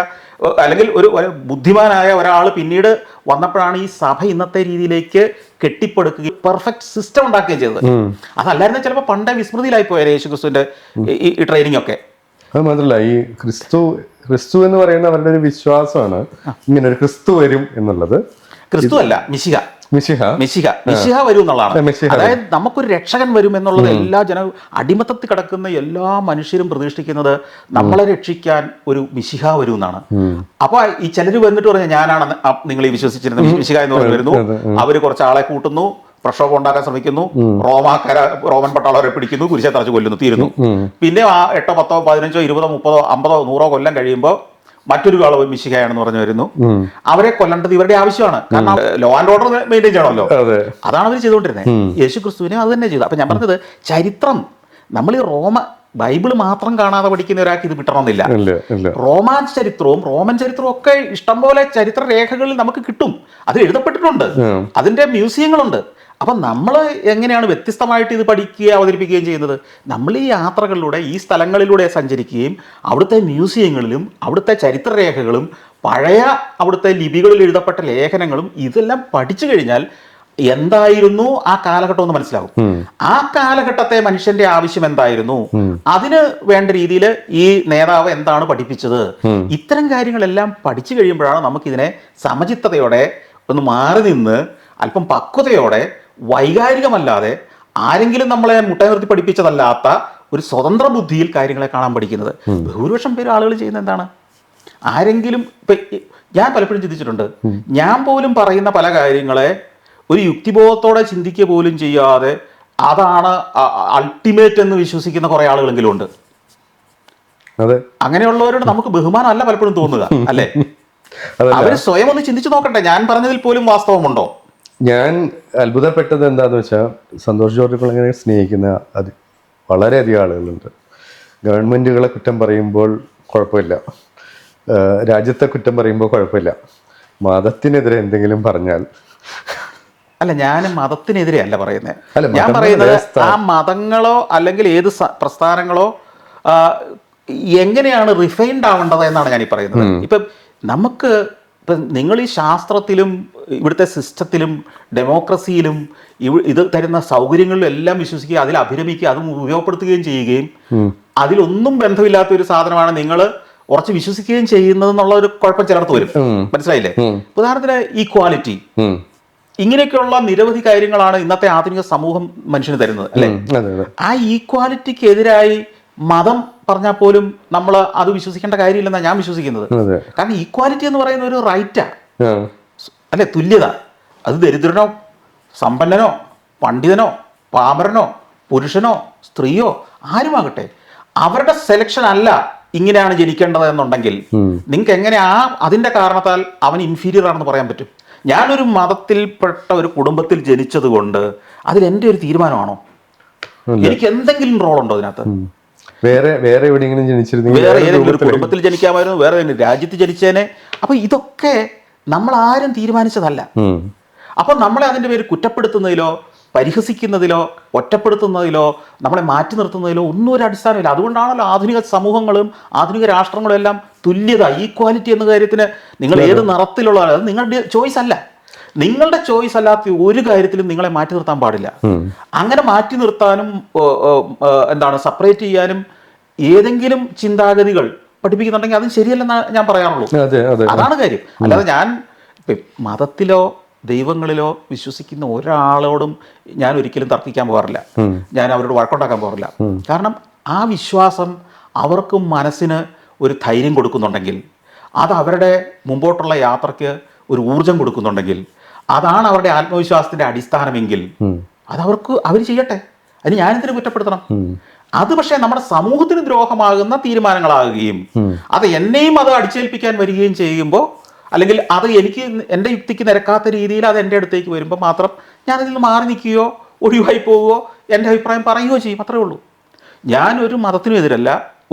അല്ലെങ്കിൽ ഒരു ബുദ്ധിമാനായ ഒരാൾ പിന്നീട് വന്നപ്പോഴാണ് ഈ സഭ ഇന്നത്തെ രീതിയിലേക്ക് കെട്ടിപ്പടുക്കുകയും പെർഫെക്റ്റ് സിസ്റ്റം ഉണ്ടാക്കുകയും ചെയ്തത്. അതല്ലായിരുന്നു ചിലപ്പോൾ പണ്ടേ വിസ്മൃതിയിലായി പോയ യേശുക്രിസ്തുവിന്റെ ഈ ട്രെയിനിങ് ഒക്കെ. അത് മാത്രമല്ല, ഈ ക്രിസ്തു എന്ന് പറയുന്ന അവരുടെ ഒരു വിശ്വാസമാണ് ഇങ്ങനെ ഒരു ക്രിസ്തു വരും എന്നുള്ളത്. ക്രിസ്തു അല്ല, മിശിഹ വരും എന്നുള്ളതാണ്. അതായത് നമുക്കൊരു രക്ഷകൻ വരും എന്നുള്ളത് എല്ലാ അടിമത്തത്തിൽ കിടക്കുന്ന എല്ലാ മനുഷ്യരും പ്രതീക്ഷിക്കുന്നത് നമ്മളെ രക്ഷിക്കാൻ ഒരു മിശിഹ വരും എന്നാണ്. അപ്പൊ ഈ ചിലർ വന്നിട്ട് പറഞ്ഞാൽ ഞാനാണ് നിങ്ങൾ ഈ വിശ്വസിച്ചിരുന്ന മിശിഹ എന്ന് പറഞ്ഞു വരുന്നു. അവര് കുറച്ച് ആളെ കൂട്ടുന്നു, പ്രക്ഷോഭം ഉണ്ടാക്കാൻ ശ്രമിക്കുന്നു, റോമൻ പട്ടാളവരെ പിടിക്കുന്നു, കുരിശെ തറച്ച് കൊല്ലുന്നു, തീരുന്നു. പിന്നെ ആ 8, 10, 15, 20, 30, 50, 100 കൊല്ലം കഴിയുമ്പോൾ മറ്റൊരു കളവ് മിശിഹയാണെന്ന് പറഞ്ഞു വരുന്നു. അവരെ കൊല്ലേണ്ടത് ഇവരുടെ ആവശ്യമാണ്. കാരണം ലോ ആൻഡ് ഓർഡർ മെയിൻറ്റെയിൻ ചെയ്യണമല്ലോ. അതാണ് അവർ ചെയ്തുകൊണ്ടിരുന്നത്. യേശു ക്രിസ്തുവിനെ അത് തന്നെ ചെയ്തു. അപ്പൊ ഞാൻ പറഞ്ഞത് ചരിത്രം നമ്മൾ ഈ ബൈബിള് മാത്രം കാണാതെ പഠിക്കുന്ന ഒരാൾക്ക് ഇത് കിട്ടണമെന്നില്ല. റോമൻ ചരിത്രവും ഒക്കെ ഇഷ്ടംപോലെ ചരിത്ര രേഖകളിൽ നമുക്ക് കിട്ടും. അത് എഴുതപ്പെട്ടിട്ടുണ്ട്, അതിന്റെ മ്യൂസിയങ്ങളുണ്ട്. അപ്പം നമ്മൾ എങ്ങനെയാണ് വ്യത്യസ്തമായിട്ട് ഇത് പഠിക്കുകയും അവതരിപ്പിക്കുകയും ചെയ്യുന്നത്? നമ്മൾ ഈ യാത്രകളിലൂടെ ഈ സ്ഥലങ്ങളിലൂടെ സഞ്ചരിക്കുകയും അവിടുത്തെ മ്യൂസിയങ്ങളിലും അവിടുത്തെ ചരിത്രരേഖകളും പഴയ അവിടുത്തെ ലിപികളിൽ എഴുതപ്പെട്ട ലേഖനങ്ങളും ഇതെല്ലാം പഠിച്ചു കഴിഞ്ഞാൽ എന്തായിരുന്നു ആ കാലഘട്ടം എന്ന് മനസ്സിലാവും. ആ കാലഘട്ടത്തെ മനുഷ്യന്റെ ആവശ്യം എന്തായിരുന്നു, അതിന് വേണ്ട രീതിയിൽ ഈ നേതാവ് എന്താണ് പഠിപ്പിച്ചത്, ഇത്തരം കാര്യങ്ങളെല്ലാം പഠിച്ചു കഴിയുമ്പോഴാണ് നമുക്കിതിനെ സമചിത്തതയോടെ ഒന്ന് മാറി നിന്ന് അല്പം പക്വതയോടെ വൈകാരികമല്ലാതെ ആരെങ്കിലും നമ്മളെ മുട്ട നിർത്തി പഠിപ്പിച്ചതല്ലാത്ത ഒരു സ്വതന്ത്ര ബുദ്ധിയിൽ കാര്യങ്ങളെ കാണാൻ പഠിക്കുന്നത്. ഭൂരിപക്ഷം പേര് ആളുകൾ ചെയ്യുന്നത് എന്താണ്? ആരെങ്കിലും ഞാൻ പലപ്പോഴും ചിന്തിച്ചിട്ടുണ്ട്, ഞാൻ പോലും പറയുന്ന പല കാര്യങ്ങളെ ഒരു യുക്തിബോധത്തോടെ ചിന്തിക്കുക പോലും ചെയ്യാതെ അതാണ് അൾട്ടിമേറ്റ് എന്ന് വിശ്വസിക്കുന്ന കുറെ ആളുകളെങ്കിലും ഉണ്ട്. അങ്ങനെയുള്ളവരോട് നമുക്ക് ബഹുമാനമല്ല പലപ്പോഴും തോന്നുക, അല്ലേ? അവര് സ്വയം ഒന്ന് ചിന്തിച്ചു നോക്കട്ടെ, ഞാൻ പറഞ്ഞതിൽ പോലും വാസ്തവമുണ്ടോ? ഞാൻ അത്ഭുതപ്പെട്ടത് എന്താന്ന് വെച്ചാൽ, സന്തോഷ് ജോർജ് കുളങ്ങരെ സ്നേഹിക്കുന്ന വളരെയധികം ആളുകളുണ്ട്. ഗവൺമെന്റുകളെ കുറ്റം പറയുമ്പോൾ കുഴപ്പമില്ല, രാജ്യത്തെ കുറ്റം പറയുമ്പോൾ കുഴപ്പമില്ല, മതത്തിനെതിരെ എന്തെങ്കിലും പറഞ്ഞാൽ അല്ല, ഞാൻ മതത്തിനെതിരെ അല്ല പറയുന്നത്. ഞാൻ പറയുന്നത് ആ മതങ്ങളോ അല്ലെങ്കിൽ ഏത് പ്രസ്ഥാനങ്ങളോ എങ്ങനെയാണ് റിഫൈൻഡ് ആവേണ്ടത് എന്നാണ് ഞാൻ ഈ പറയുന്നത്. ഇപ്പം നിങ്ങൾ ഈ ശാസ്ത്രത്തിലും ഇവിടുത്തെ സിസ്റ്റത്തിലും ഡെമോക്രസിയിലും ഇത് തരുന്ന സൗകര്യങ്ങളിലും എല്ലാം വിശ്വസിക്കുക, അതിൽ അഭിരമിക്കുക, അത് ഉപയോഗപ്പെടുത്തുകയും ചെയ്യുകയും അതിലൊന്നും ബന്ധമില്ലാത്ത ഒരു സാധനമാണ് നിങ്ങൾ ഉറച്ച് വിശ്വസിക്കുകയും ചെയ്യുന്നത് എന്നുള്ള ഒരു കുഴപ്പം ചിലർക്ക് വരും. മനസ്സിലായില്ലേ? ഉദാഹരണത്തിന് ഈക്വാലിറ്റി, ഇങ്ങനെയൊക്കെയുള്ള നിരവധി കാര്യങ്ങളാണ് ഇന്നത്തെ ആധുനിക സമൂഹം മനുഷ്യന് തരുന്നത്, അല്ലെ? ആ ഈക്വാലിറ്റിക്ക് എതിരായി മതം പറഞ്ഞാൽ പോലും നമ്മൾ അത് വിശ്വസിക്കേണ്ട കാര്യമില്ലെന്നാണ് ഞാൻ വിശ്വസിക്കുന്നത്. കാരണം ഈക്വാലിറ്റി എന്ന് പറയുന്ന ഒരു റൈറ്റാ, അല്ലെ? തുല്യത. അത് ദരിദ്രനോ സമ്പന്നനോ പണ്ഡിതനോ പാമരനോ പുരുഷനോ സ്ത്രീയോ ആരുമാകട്ടെ, അവരുടെ സെലക്ഷൻ അല്ല ഇങ്ങനെയാണ് ജനിക്കേണ്ടത് എന്നുണ്ടെങ്കിൽ നിങ്ങൾക്ക് എങ്ങനെ അതിന്റെ കാരണത്താൽ അവൻ ഇൻഫീരിയർ ആണെന്ന് പറയാൻ പറ്റും? ഞാനൊരു മതത്തിൽപ്പെട്ട ഒരു കുടുംബത്തിൽ ജനിച്ചത് കൊണ്ട് അതിൽ എൻ്റെ ഒരു തീരുമാനമാണോ? എനിക്ക് എന്തെങ്കിലും റോൾ ഉണ്ടോ അതിനകത്ത്? വേറെ എവിടെയെങ്കിലും ജനിച്ചിരുന്നെങ്കിൽ വേറെ ഏതെങ്കിലും ഒരു കുടുംബത്തിൽ ജനിക്കാമായിരുന്നു, വേറെ ഏതെങ്കിലും രാജ്യത്ത് ജനിച്ചേനെ. അപ്പൊ ഇതൊക്കെ നമ്മൾ ആരും തീരുമാനിച്ചതല്ല. അപ്പൊ നമ്മളെ അതിൻ്റെ പേര് കുറ്റപ്പെടുത്തുന്നതിലോ പരിഹസിക്കുന്നതിലോ ഒറ്റപ്പെടുത്തുന്നതിലോ നമ്മളെ മാറ്റി നിർത്തുന്നതിലോ ഒന്നും ഒരു അടിസ്ഥാനമില്ല. അതുകൊണ്ടാണല്ലോ ആധുനിക സമൂഹങ്ങളും ആധുനിക രാഷ്ട്രങ്ങളും എല്ലാം തുല്യത, ഈക്വാലിറ്റി എന്ന കാര്യത്തിന് നിങ്ങൾ ഏത് നിറത്തിലുള്ള, അത് നിങ്ങളുടെ ചോയ്സ് അല്ല. നിങ്ങളുടെ ചോയ്സ് അല്ലാത്ത ഒരു കാര്യത്തിലും നിങ്ങളെ മാറ്റി നിർത്താൻ പാടില്ല. അങ്ങനെ മാറ്റി നിർത്താനും സെപ്പറേറ്റ് ചെയ്യാനും ഏതെങ്കിലും ചിന്താഗതികൾ പഠിപ്പിക്കുന്നുണ്ടെങ്കിൽ അതും ശരിയല്ലെന്ന് ഞാൻ പറയാറുള്ളൂ. അതാണ് കാര്യം. അല്ലാതെ ഞാൻ മതത്തിലോ ദൈവങ്ങളിലോ വിശ്വസിക്കുന്ന ഒരാളോടും ഞാൻ ഒരിക്കലും തർക്കിക്കാൻ പോകാറില്ല, ഞാൻ അവരോട് വഴക്കുണ്ടാക്കാൻ പോകാറില്ല. കാരണം ആ വിശ്വാസം അവർക്ക് മനസ്സിന് ഒരു ധൈര്യം കൊടുക്കുന്നുണ്ടെങ്കിൽ, അത് അവരുടെ മുമ്പോട്ടുള്ള യാത്രയ്ക്ക് ഒരു ഊർജം കൊടുക്കുന്നുണ്ടെങ്കിൽ, അതാണ് അവരുടെ ആത്മവിശ്വാസത്തിന്റെ അടിസ്ഥാനമെങ്കിൽ അവർ ചെയ്യട്ടെ. അതിന് ഞാനെന്തിനു കുറ്റപ്പെടുത്തണം? അത് പക്ഷേ നമ്മുടെ സമൂഹത്തിന് ദ്രോഹമാകുന്ന തീരുമാനങ്ങളാകുകയും അത് എന്നെയും അത് അടിച്ചേൽപ്പിക്കാൻ വരികയും ചെയ്യുമ്പോൾ, അല്ലെങ്കിൽ അത് എനിക്ക് എൻ്റെ യുക്തിക്ക് നിരക്കാത്ത രീതിയിൽ അത് എൻ്റെ അടുത്തേക്ക് വരുമ്പോൾ മാത്രം ഞാനതിൽ നിന്ന് മാറി നിൽക്കുകയോ ഒഴിവായി പോവുകയോ എൻ്റെ അഭിപ്രായം പറയുകയോ ചെയ്യും. അത്രേ ഉള്ളൂ. ഞാനൊരു മതത്തിനും എതിരല്ല.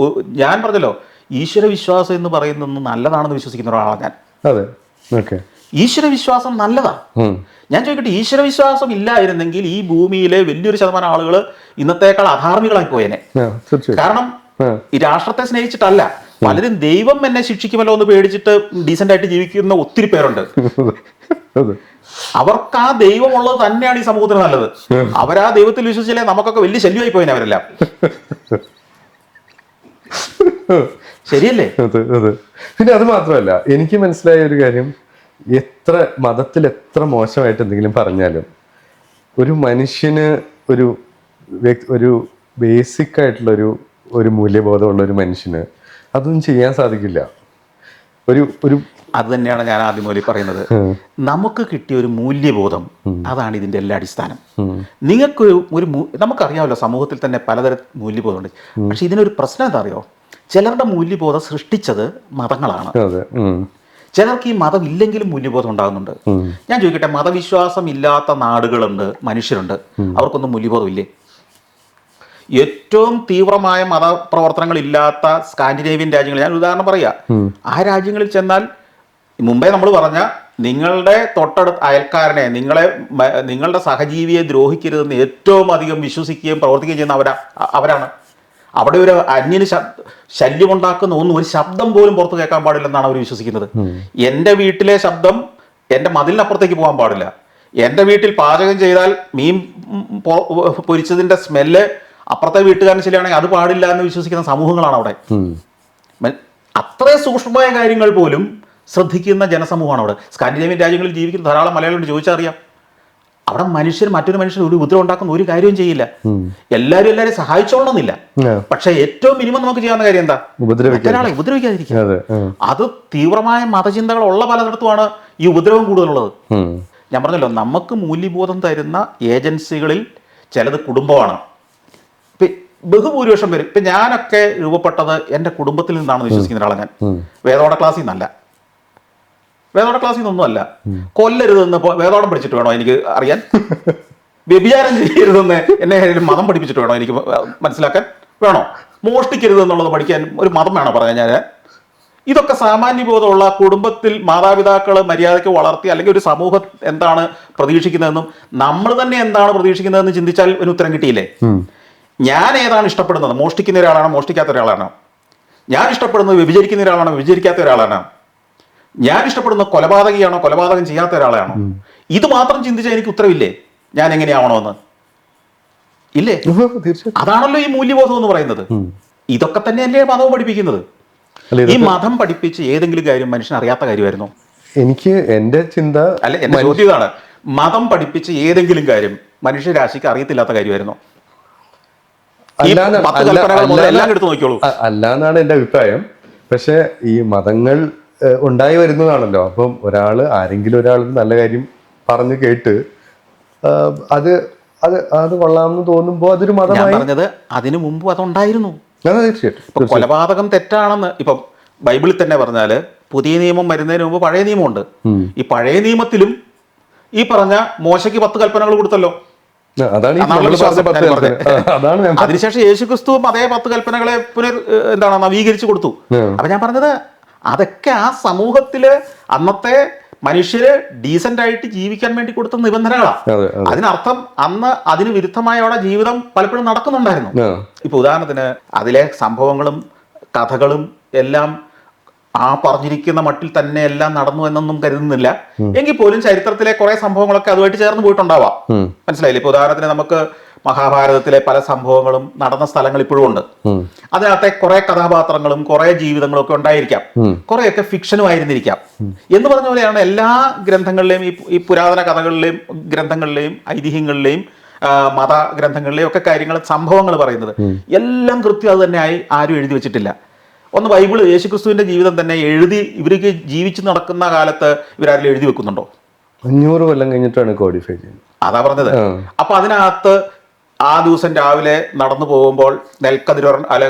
ഞാൻ പറഞ്ഞല്ലോ, ഈശ്വര വിശ്വാസം എന്ന് പറയുന്നത് നല്ലതാണെന്ന് വിശ്വസിക്കുന്ന ഒരാളാണ് ഞാൻ. ഈശ്വര വിശ്വാസം നല്ലതാണ്. ഞാൻ ചോദിക്കട്ടെ, ഈശ്വര വിശ്വാസം ഇല്ലായിരുന്നെങ്കിൽ ഈ ഭൂമിയിലെ വലിയൊരു ശതമാനം ആളുകൾ ഇന്നത്തേക്കാൾ അധാർമികളായി പോയേനെ. കാരണം ഈ രാഷ്ട്രത്തെ സ്നേഹിച്ചിട്ടല്ല, പലരും ദൈവം എന്നെ ശിക്ഷിക്കുമല്ലോ എന്ന് പേടിച്ചിട്ട് ഡീസന്റ് ആയിട്ട് ജീവിക്കുന്ന ഒത്തിരി പേരുണ്ട്. അവർക്ക് ആ ദൈവമുള്ളത് തന്നെയാണ് ഈ സമൂഹത്തിന് നല്ലത്. അവരാ ദൈവത്തിൽ വിശ്വസിച്ചില്ലേ നമുക്കൊക്കെ വലിയ ശല്യമായി പോയിനെ അവരെല്ലാം. ശരിയല്ലേ? പിന്നെ അത് മാത്രമല്ല, എനിക്ക് മനസ്സിലായ ഒരു കാര്യം, എത്ര മതത്തിൽ എത്ര മോശമായിട്ട് എന്തെങ്കിലും പറഞ്ഞാലും ഒരു മനുഷ്യന് ഒരു ബേസിക് ആയിട്ടുള്ള ഒരു മൂല്യബോധമുള്ള ഒരു മനുഷ്യന് അതൊന്നും ചെയ്യാൻ സാധിക്കില്ല. അത് തന്നെയാണ് ഞാൻ ആദ്യം മുതൽ പറയുന്നത്. നമുക്ക് കിട്ടിയ ഒരു മൂല്യബോധം, അതാണ് ഇതിന്റെ എല്ലാ അടിസ്ഥാനം. നിങ്ങൾക്ക് നമുക്കറിയാമല്ലോ, സമൂഹത്തിൽ തന്നെ പലതരം മൂല്യബോധമുണ്ട്. പക്ഷെ ഇതിനൊരു പ്രശ്നം എന്താ അറിയോ? ചിലരുടെ മൂല്യബോധം സൃഷ്ടിച്ചത് മതങ്ങളാണ്. അതെ. ചിലർക്ക് ഈ മതം ഇല്ലെങ്കിലും മൂല്യബോധം ഉണ്ടാകുന്നുണ്ട്. ഞാൻ ചോദിക്കട്ടെ, മതവിശ്വാസം ഇല്ലാത്ത നാടുകളുണ്ട്, മനുഷ്യരുണ്ട്, അവർക്കൊന്നും മൂല്യബോധം ഇല്ലേ? ഏറ്റവും തീവ്രമായ മതപ്രവർത്തനങ്ങൾ ഇല്ലാത്ത സ്കാൻഡിനേവിയൻ രാജ്യങ്ങൾ, ഞാൻ ഉദാഹരണം പറയാം, ആ രാജ്യങ്ങളിൽ ചെന്നാൽ മുമ്പേ നമ്മൾ പറഞ്ഞ നിങ്ങളുടെ തൊട്ടടുത്ത അയൽക്കാരനെ, നിങ്ങളുടെ സഹജീവിയെ ദ്രോഹിക്കരുതെന്ന് ഏറ്റവും അധികം വിശ്വസിക്കുകയും പ്രവർത്തിക്കുകയും ചെയ്യുന്ന അവരാണ്. അവിടെ ഒരു അന്യന് ശല്യമുണ്ടാക്കുന്ന ഒന്നും, ഒരു ശബ്ദം പോലും പുറത്ത് കേൾക്കാൻ പാടില്ലെന്നാണ് അവർ വിശ്വസിക്കുന്നത്. എൻ്റെ വീട്ടിലെ ശബ്ദം എൻ്റെ മതിലിനപ്പുറത്തേക്ക് പോകാൻ പാടില്ല. എൻ്റെ വീട്ടിൽ പാചകം ചെയ്താൽ മീൻ പൊരിച്ചതിൻ്റെ സ്മെല്ല് അപ്പുറത്തെ വീട്ടുകാരന് ശരിയാണെങ്കിൽ അത് പാടില്ല എന്ന് വിശ്വസിക്കുന്ന സമൂഹങ്ങളാണ് അവിടെ. അത്രയും സൂക്ഷ്മമായ കാര്യങ്ങൾ പോലും ശ്രദ്ധിക്കുന്ന ജനസമൂഹമാണ് അവിടെ. സ്കാൻഡിനേവിയൻ രാജ്യങ്ങളിൽ ജീവിക്കുന്ന ധാരാളം മലയാളികൾ ചോദിച്ചാൽ അറിയാം, അവിടെ മനുഷ്യർ മറ്റൊരു മനുഷ്യർ ഒരു ഉപദ്രവം ഉണ്ടാക്കുന്ന ഒരു കാര്യവും ചെയ്യില്ല. എല്ലാവരെയും സഹായിച്ചോളണമെന്നില്ല, പക്ഷെ ഏറ്റവും മിനിമം നമുക്ക് ചെയ്യാവുന്ന കാര്യം എന്താ? ഒരാളെ ഉപദ്രവിക്കാതിരിക്കുക. അത് തീവ്രമായ മതചിന്തകളുള്ള പലയിടത്തുമാണ് ഈ ഉപദ്രവം കൂടുതലുള്ളത്. ഞാൻ പറഞ്ഞല്ലോ, നമുക്ക് മൂല്യബോധം തരുന്ന ഏജൻസികളിൽ ചിലത് കുടുംബമാണ്. ബഹുഭൂരിപക്ഷം പേര്, ഇപ്പൊ ഞാനൊക്കെ രൂപപ്പെട്ടത് എൻ്റെ കുടുംബത്തിൽ നിന്നാണെന്ന് വിശ്വസിക്കുന്ന ഒരാളെ ഞാൻ. വേദോടെ ക്ലാസ്സിൽ നിന്നല്ല, വേദോടെ ക്ലാസ്സിൽ നിന്നൊന്നുമല്ല. കൊല്ലരുതെന്ന് വേദോടം പഠിച്ചിട്ട് വേണോ എനിക്ക് അറിയാൻ? വ്യഭിചാരം ചെയ്യരുതെന്ന് എന്നെ മതം പഠിപ്പിച്ചിട്ട് വേണോ എനിക്ക് മനസ്സിലാക്കാൻ? വേണോ? മോഷ്ടിക്കരുത് എന്നുള്ളത് പഠിക്കാൻ ഒരു മതം വേണോ പറയാൻ ഞാൻ? ഇതൊക്കെ സാമാന്യബോധമുള്ള കുടുംബത്തിൽ മാതാപിതാക്കൾ മര്യാദയ്ക്ക് വളർത്തി, അല്ലെങ്കിൽ ഒരു സമൂഹം എന്താണ് പ്രതീക്ഷിക്കുന്നതെന്നും നമ്മൾ തന്നെ എന്താണ് പ്രതീക്ഷിക്കുന്നതെന്ന് ചിന്തിച്ചാൽ ഒരു ഉത്തരം കിട്ടിയില്ലേ? ഞാൻ ഏതാണ് ഇഷ്ടപ്പെടുന്നത്? മോഷ്ടിക്കുന്ന ഒരാളാണോ മോഷ്ടിക്കാത്ത ഒരാളാണോ? ഞാൻ ഇഷ്ടപ്പെടുന്നത് വ്യഭിചരിക്കുന്ന ഒരാളാണോ വ്യഭിചരിക്കാത്ത ഒരാളാണോ? ഞാൻ ഇഷ്ടപ്പെടുന്ന കൊലപാതകയാണോ കൊലപാതകം ചെയ്യാത്ത ഒരാളാണോ? ഇത് മാത്രം ചിന്തിച്ചാൽ എനിക്ക് ഉത്തരവില്ലേ ഞാൻ എങ്ങനെയാവണമെന്ന്? ഇല്ലേ? അതാണല്ലോ ഈ മൂല്യബോധം എന്ന് പറയുന്നത്. ഇതൊക്കെ തന്നെയല്ലേ മതം പഠിപ്പിക്കുന്നത്? ഈ മതം പഠിപ്പിച്ച് ഏതെങ്കിലും കാര്യം മനുഷ്യൻ അറിയാത്ത കാര്യമായിരുന്നോ? എനിക്ക് എന്റെ ചിന്ത അല്ല, എന്റെ ചോദ്യം ഇതാണ്, മതം പഠിപ്പിച്ച് ഏതെങ്കിലും കാര്യം മനുഷ്യരാശിക്ക് അറിയത്തില്ലാത്ത കാര്യമായിരുന്നോ? അല്ലാന്നാണ് എന്റെ അഭിപ്രായം. പക്ഷെ ഈ മതങ്ങൾ ഉണ്ടായി വരുന്നതാണല്ലോ. അപ്പം ആരെങ്കിലും ഒരാൾ നല്ല കാര്യം പറഞ്ഞു കേട്ട് അത് അത് അത് കൊള്ളാമെന്ന് തോന്നുമ്പോ അതൊരു മതമായി. പറഞ്ഞത് അതിനു മുമ്പ് അതുണ്ടായിരുന്നു. തീർച്ചയായിട്ടും കൊലപാതകം തെറ്റാണെന്ന് ഇപ്പം ബൈബിളിൽ തന്നെ പറഞ്ഞാല് പുതിയ നിയമം വരുന്നതിന് മുമ്പ് പഴയ നിയമമുണ്ട്. ഈ പഴയ നിയമത്തിലും ഈ പറഞ്ഞ മോശയ്ക്ക് 10 കൽപ്പനകൾ കൊടുത്തല്ലോ. അതിനുശേഷം യേശുക്രിസ്തുവും അതേ 10 കൽപ്പനകളെ നവീകരിച്ചു കൊടുത്തു. അപ്പൊ ഞാൻ പറഞ്ഞത് അതൊക്കെ ആ സമൂഹത്തില് അന്നത്തെ മനുഷ്യര് ഡീസന്റ് ആയിട്ട് ജീവിക്കാൻ വേണ്ടി കൊടുത്ത നിബന്ധനകളാണ്. അതിനർത്ഥം അന്ന് അതിന് വിരുദ്ധമായ അവിടെ ജീവിതം പലപ്പോഴും നടക്കുന്നുണ്ടായിരുന്നു. ഇപ്പൊ ഉദാഹരണത്തിന് അതിലെ സംഭവങ്ങളും കഥകളും എല്ലാം ആ പറഞ്ഞിരിക്കുന്ന മട്ടിൽ തന്നെ എല്ലാം നടന്നു എന്നൊന്നും കരുതുന്നില്ല. എങ്കിൽ പോലും ചരിത്രത്തിലെ കുറെ സംഭവങ്ങളൊക്കെ അതുമായിട്ട് ചേർന്ന് പോയിട്ടുണ്ടാവാം. മനസ്സിലായില്ലേ? ഇപ്പൊ ഉദാഹരണത്തിന് നമുക്ക് മഹാഭാരതത്തിലെ പല സംഭവങ്ങളും നടന്ന സ്ഥലങ്ങൾ ഇപ്പോഴും ഉണ്ട്. അതിനകത്തെ കുറെ കഥാപാത്രങ്ങളും കുറെ ജീവിതങ്ങളും ഒക്കെ ഉണ്ടായിരിക്കാം. കുറെയൊക്കെ ഫിക്ഷനും ആയിരുന്നിരിക്കാം. എന്ന് പറഞ്ഞ പോലെയാണ് എല്ലാ ഗ്രന്ഥങ്ങളിലെയും ഈ പുരാതന കഥകളിലെയും ഗ്രന്ഥങ്ങളിലെയും ഐതിഹ്യങ്ങളിലെയും മതഗ്രന്ഥങ്ങളിലെയും ഒക്കെ കാര്യങ്ങൾ സംഭവങ്ങൾ പറയുന്നത് എല്ലാം കൃത്യം അത് തന്നെയായി ആരും എഴുതി വെച്ചിട്ടില്ല. ഒന്ന് ബൈബിള് യേശുക്രിസ്തുവിന്റെ ജീവിതം തന്നെ ഇവർക്ക് ജീവിച്ചു നടക്കുന്ന കാലത്ത് ഇവരാരും എഴുതി വെക്കുന്നുണ്ടോ? 500 കൊല്ലം കഴിഞ്ഞിട്ടാണ് കോഡിഫൈ ചെയ്യുന്നത്. അതാ പറഞ്ഞത്. അപ്പൊ അതിനകത്ത് ആ ദിവസം രാവിലെ നടന്നു പോകുമ്പോൾ നെൽക്കതിരൊരെണ്ണം അല്ലെ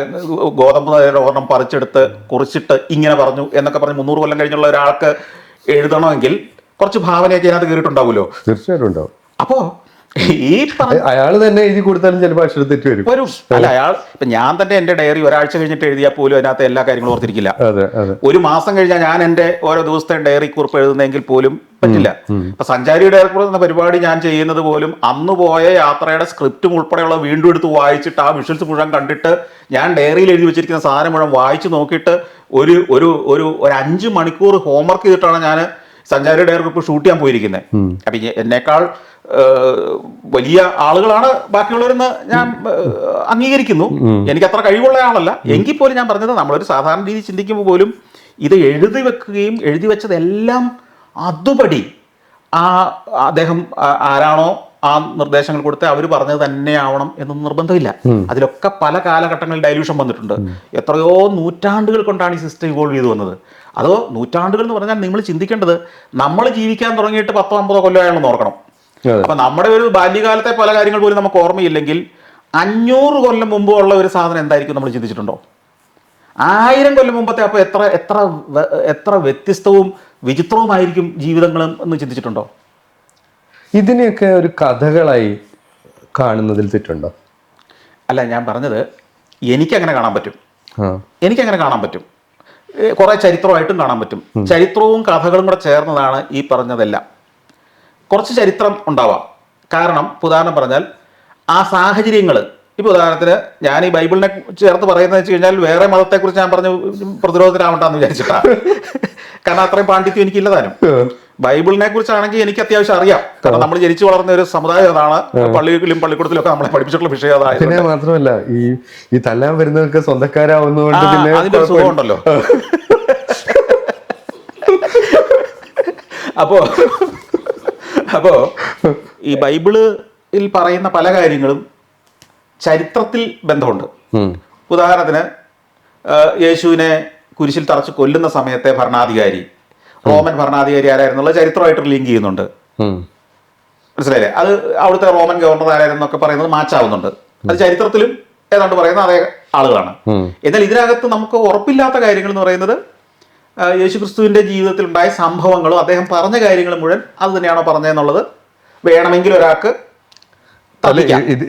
ഗോതമ്പ് ഒരെണ്ണം പറിച്ചെടുത്ത് കുറിച്ചിട്ട് ഇങ്ങനെ പറഞ്ഞു എന്നൊക്കെ പറഞ്ഞ് 300 കൊല്ലം കഴിഞ്ഞുള്ള ഒരാൾക്ക് എഴുതണമെങ്കിൽ കുറച്ച് ഭാവനയൊക്കെ അതിനകത്ത് കയറിയിട്ടുണ്ടാവുമല്ലോ. തീർച്ചയായിട്ടും ഉണ്ടാവും. അപ്പോ ഈ അയാൾ തന്നെ എഴുതി കൊടുത്താലും ചിലപ്പോൾ അക്ഷരം തെറ്റ് വരും. അല്ല, അയാൾ ഇപ്പൊ ഞാൻ തന്നെ എന്റെ ഡയറി ഒരാഴ്ച കഴിഞ്ഞിട്ട് എഴുതിയാൽ പോലും അതിനകത്ത് എല്ലാ കാര്യങ്ങളും ഓർത്തിരിക്കില്ല. ഒരു മാസം കഴിഞ്ഞാൽ ഞാൻ എന്റെ ഓരോ ദിവസത്തെ ഡയറി കുറിപ്പ് എഴുതുന്നെങ്കിൽ പോലും പറ്റില്ല. ഇപ്പൊ സഞ്ചാരി ഡയറി കുറിപ്പ് എന്ന പരിപാടി ഞാൻ ചെയ്യുന്നത് പോലും അന്ന് പോയ യാത്രയുടെ സ്ക്രിപ്റ്റും ഉൾപ്പെടെയുള്ള വീണ്ടും എടുത്ത് വായിച്ചിട്ട് ആ വിഷ്വൽസ് മുഴുവൻ കണ്ടിട്ട് ഞാൻ ഡയറിയിൽ എഴുതി വെച്ചിരിക്കുന്ന സാധനം മുഴുവൻ വായിച്ചു നോക്കിയിട്ട് ഒരു 5 മണിക്കൂർ ഹോംവർക്ക് ചെയ്തിട്ടാണ് ഞാൻ സഞ്ചാരി ഡയറി കുറിപ്പ് ഷൂട്ട് ചെയ്യാൻ പോയിരിക്കുന്നത്. അപ്പൊ എന്നേക്കാൾ വലിയ ആളുകളാണ് ബാക്കിയുള്ളവരെന്ന് ഞാൻ അംഗീകരിക്കുന്നു. എനിക്ക് അത്ര കഴിവുള്ള ആളല്ല. എങ്കിൽ പോലും ഞാൻ പറഞ്ഞത് നമ്മളൊരു സാധാരണ രീതി ചിന്തിക്കുമ്പോൾ പോലും ഇത് എഴുതി വെക്കുകയും എഴുതി വെച്ചതെല്ലാം അതുപടി അദ്ദേഹം ആരാണോ ആ നിർദ്ദേശങ്ങൾ കൊടുത്ത് അവർ പറഞ്ഞത് തന്നെ ആവണം എന്നൊന്നും നിർബന്ധമില്ല. അതിലൊക്കെ പല കാലഘട്ടങ്ങളിൽ ഡൈല്യൂഷൻ വന്നിട്ടുണ്ട്. എത്രയോ നൂറ്റാണ്ടുകൾ കൊണ്ടാണ് ഈ സിസ്റ്റം ഇവോൾവ് ചെയ്തു വന്നത്. അതോ നൂറ്റാണ്ടുകൾ എന്ന് പറഞ്ഞാൽ നിങ്ങൾ ചിന്തിക്കേണ്ടത് നമ്മൾ ജീവിക്കാൻ തുടങ്ങിയിട്ട് 10-50 കൊല്ലമാണെന്ന് ഓർക്കണം. അപ്പൊ നമ്മുടെ ഒരു ബാല്യകാലത്തെ പല കാര്യങ്ങൾ പോലും നമുക്ക് ഓർമ്മയില്ലെങ്കിൽ 500 കൊല്ലം മുമ്പ് ഉള്ള ഒരു സാധനം എന്തായിരിക്കും നമ്മൾ ചിന്തിച്ചിട്ടുണ്ടോ? 1000 കൊല്ലം മുമ്പത്തെ അപ്പോൾ എത്ര എത്ര എത്ര വ്യത്യസ്തവും വിചിത്രവുമായിരിക്കും ജീവിതങ്ങളും എന്ന് ചിന്തിച്ചിട്ടുണ്ടോ? ഇതിനെയൊക്കെ ഒരു കഥകളായി കാണുന്നതിൽ തെറ്റുണ്ടോ? അല്ല, ഞാൻ പറഞ്ഞത് എനിക്കങ്ങനെ കാണാൻ പറ്റും. ആ. എനിക്കങ്ങനെ കാണാൻ പറ്റും. കുറേ ചരിത്രമായിട്ടും കാണാൻ പറ്റും. ചരിത്രവും കഥകളും കൂടെ ചേർന്നതാണ് ഈ പറഞ്ഞതെല്ലാം. കുറച്ച് ചരിത്രം ഉണ്ടാവാം. കാരണം ഉദാഹരണം പറഞ്ഞാൽ ആ സാഹചര്യങ്ങൾ, ഇപ്പോൾ ഉദാഹരണത്തിന് ഞാൻ ഈ ബൈബിളിനെ ചേർത്ത് പറയുന്നത് വെച്ച് കഴിഞ്ഞാൽ വേറെ മതത്തെക്കുറിച്ച് ഞാൻ പറഞ്ഞു പ്രതിരോധത്തിലാവണ്ടെന്ന് വിചാരിച്ചിട്ടാണ്. കാരണം അത്രയും പാണ്ഡിത്യം എനിക്കില്ലതാനും. ബൈബിളിനെ കുറിച്ചാണെങ്കിൽ എനിക്ക് അത്യാവശ്യം അറിയാം. കാരണം നമ്മൾ ജനിച്ചു വളർന്ന ഒരു സമുദായം അതാണ്. പള്ളിയിലും പള്ളിക്കൂടത്തിലൊക്കെ നമ്മളെ പഠിപ്പിച്ചിട്ടുള്ള വിഷയം അതായത്. പിന്നെ മാത്രമല്ല ഈ തല്ലാൻ വരുന്നവർക്ക് സ്വന്തക്കാരാവുന്നതുകൊണ്ട് പിന്നെ അതിന്റെ ഒരു സുഖമുണ്ടല്ലോ. അപ്പോ ഈ ബൈബിളിൽ പറയുന്ന പല കാര്യങ്ങളും ചരിത്രത്തിൽ ബന്ധമുണ്ട്. ഉദാഹരണത്തിന് യേശുവിനെ കുരിശിൽ തറച്ച് കൊല്ലുന്ന സമയത്തെ ഭരണാധികാരി, റോമൻ ഭരണാധികാരി ആരായിരുന്നുള്ള ചരിത്രമായിട്ട് ലിങ്ക് ചെയ്യുന്നുണ്ട്. മനസ്സിലായില്ലേ? അത് അവിടുത്തെ റോമൻ ഗവർണർ ആരായിരുന്നൊക്കെ പറയുന്നത് മാച്ചാവുന്നുണ്ട്. അത് ചരിത്രത്തിലും ഏതാണ്ട് പറയുന്ന അതേ ആളുകളാണ്. എന്നാൽ ഇതിനകത്ത് നമുക്ക് ഉറപ്പില്ലാത്ത കാര്യങ്ങൾ എന്ന് പറയുന്നത് യേശുക്രിസ്തുവിന്റെ ജീവിതത്തിൽ ഉണ്ടായ സംഭവങ്ങളും അദ്ദേഹം പറഞ്ഞ കാര്യങ്ങളും മുഴുവൻ അത് തന്നെയാണോ പറഞ്ഞതെന്നുള്ളത് വേണമെങ്കിൽ ഒരാൾക്ക്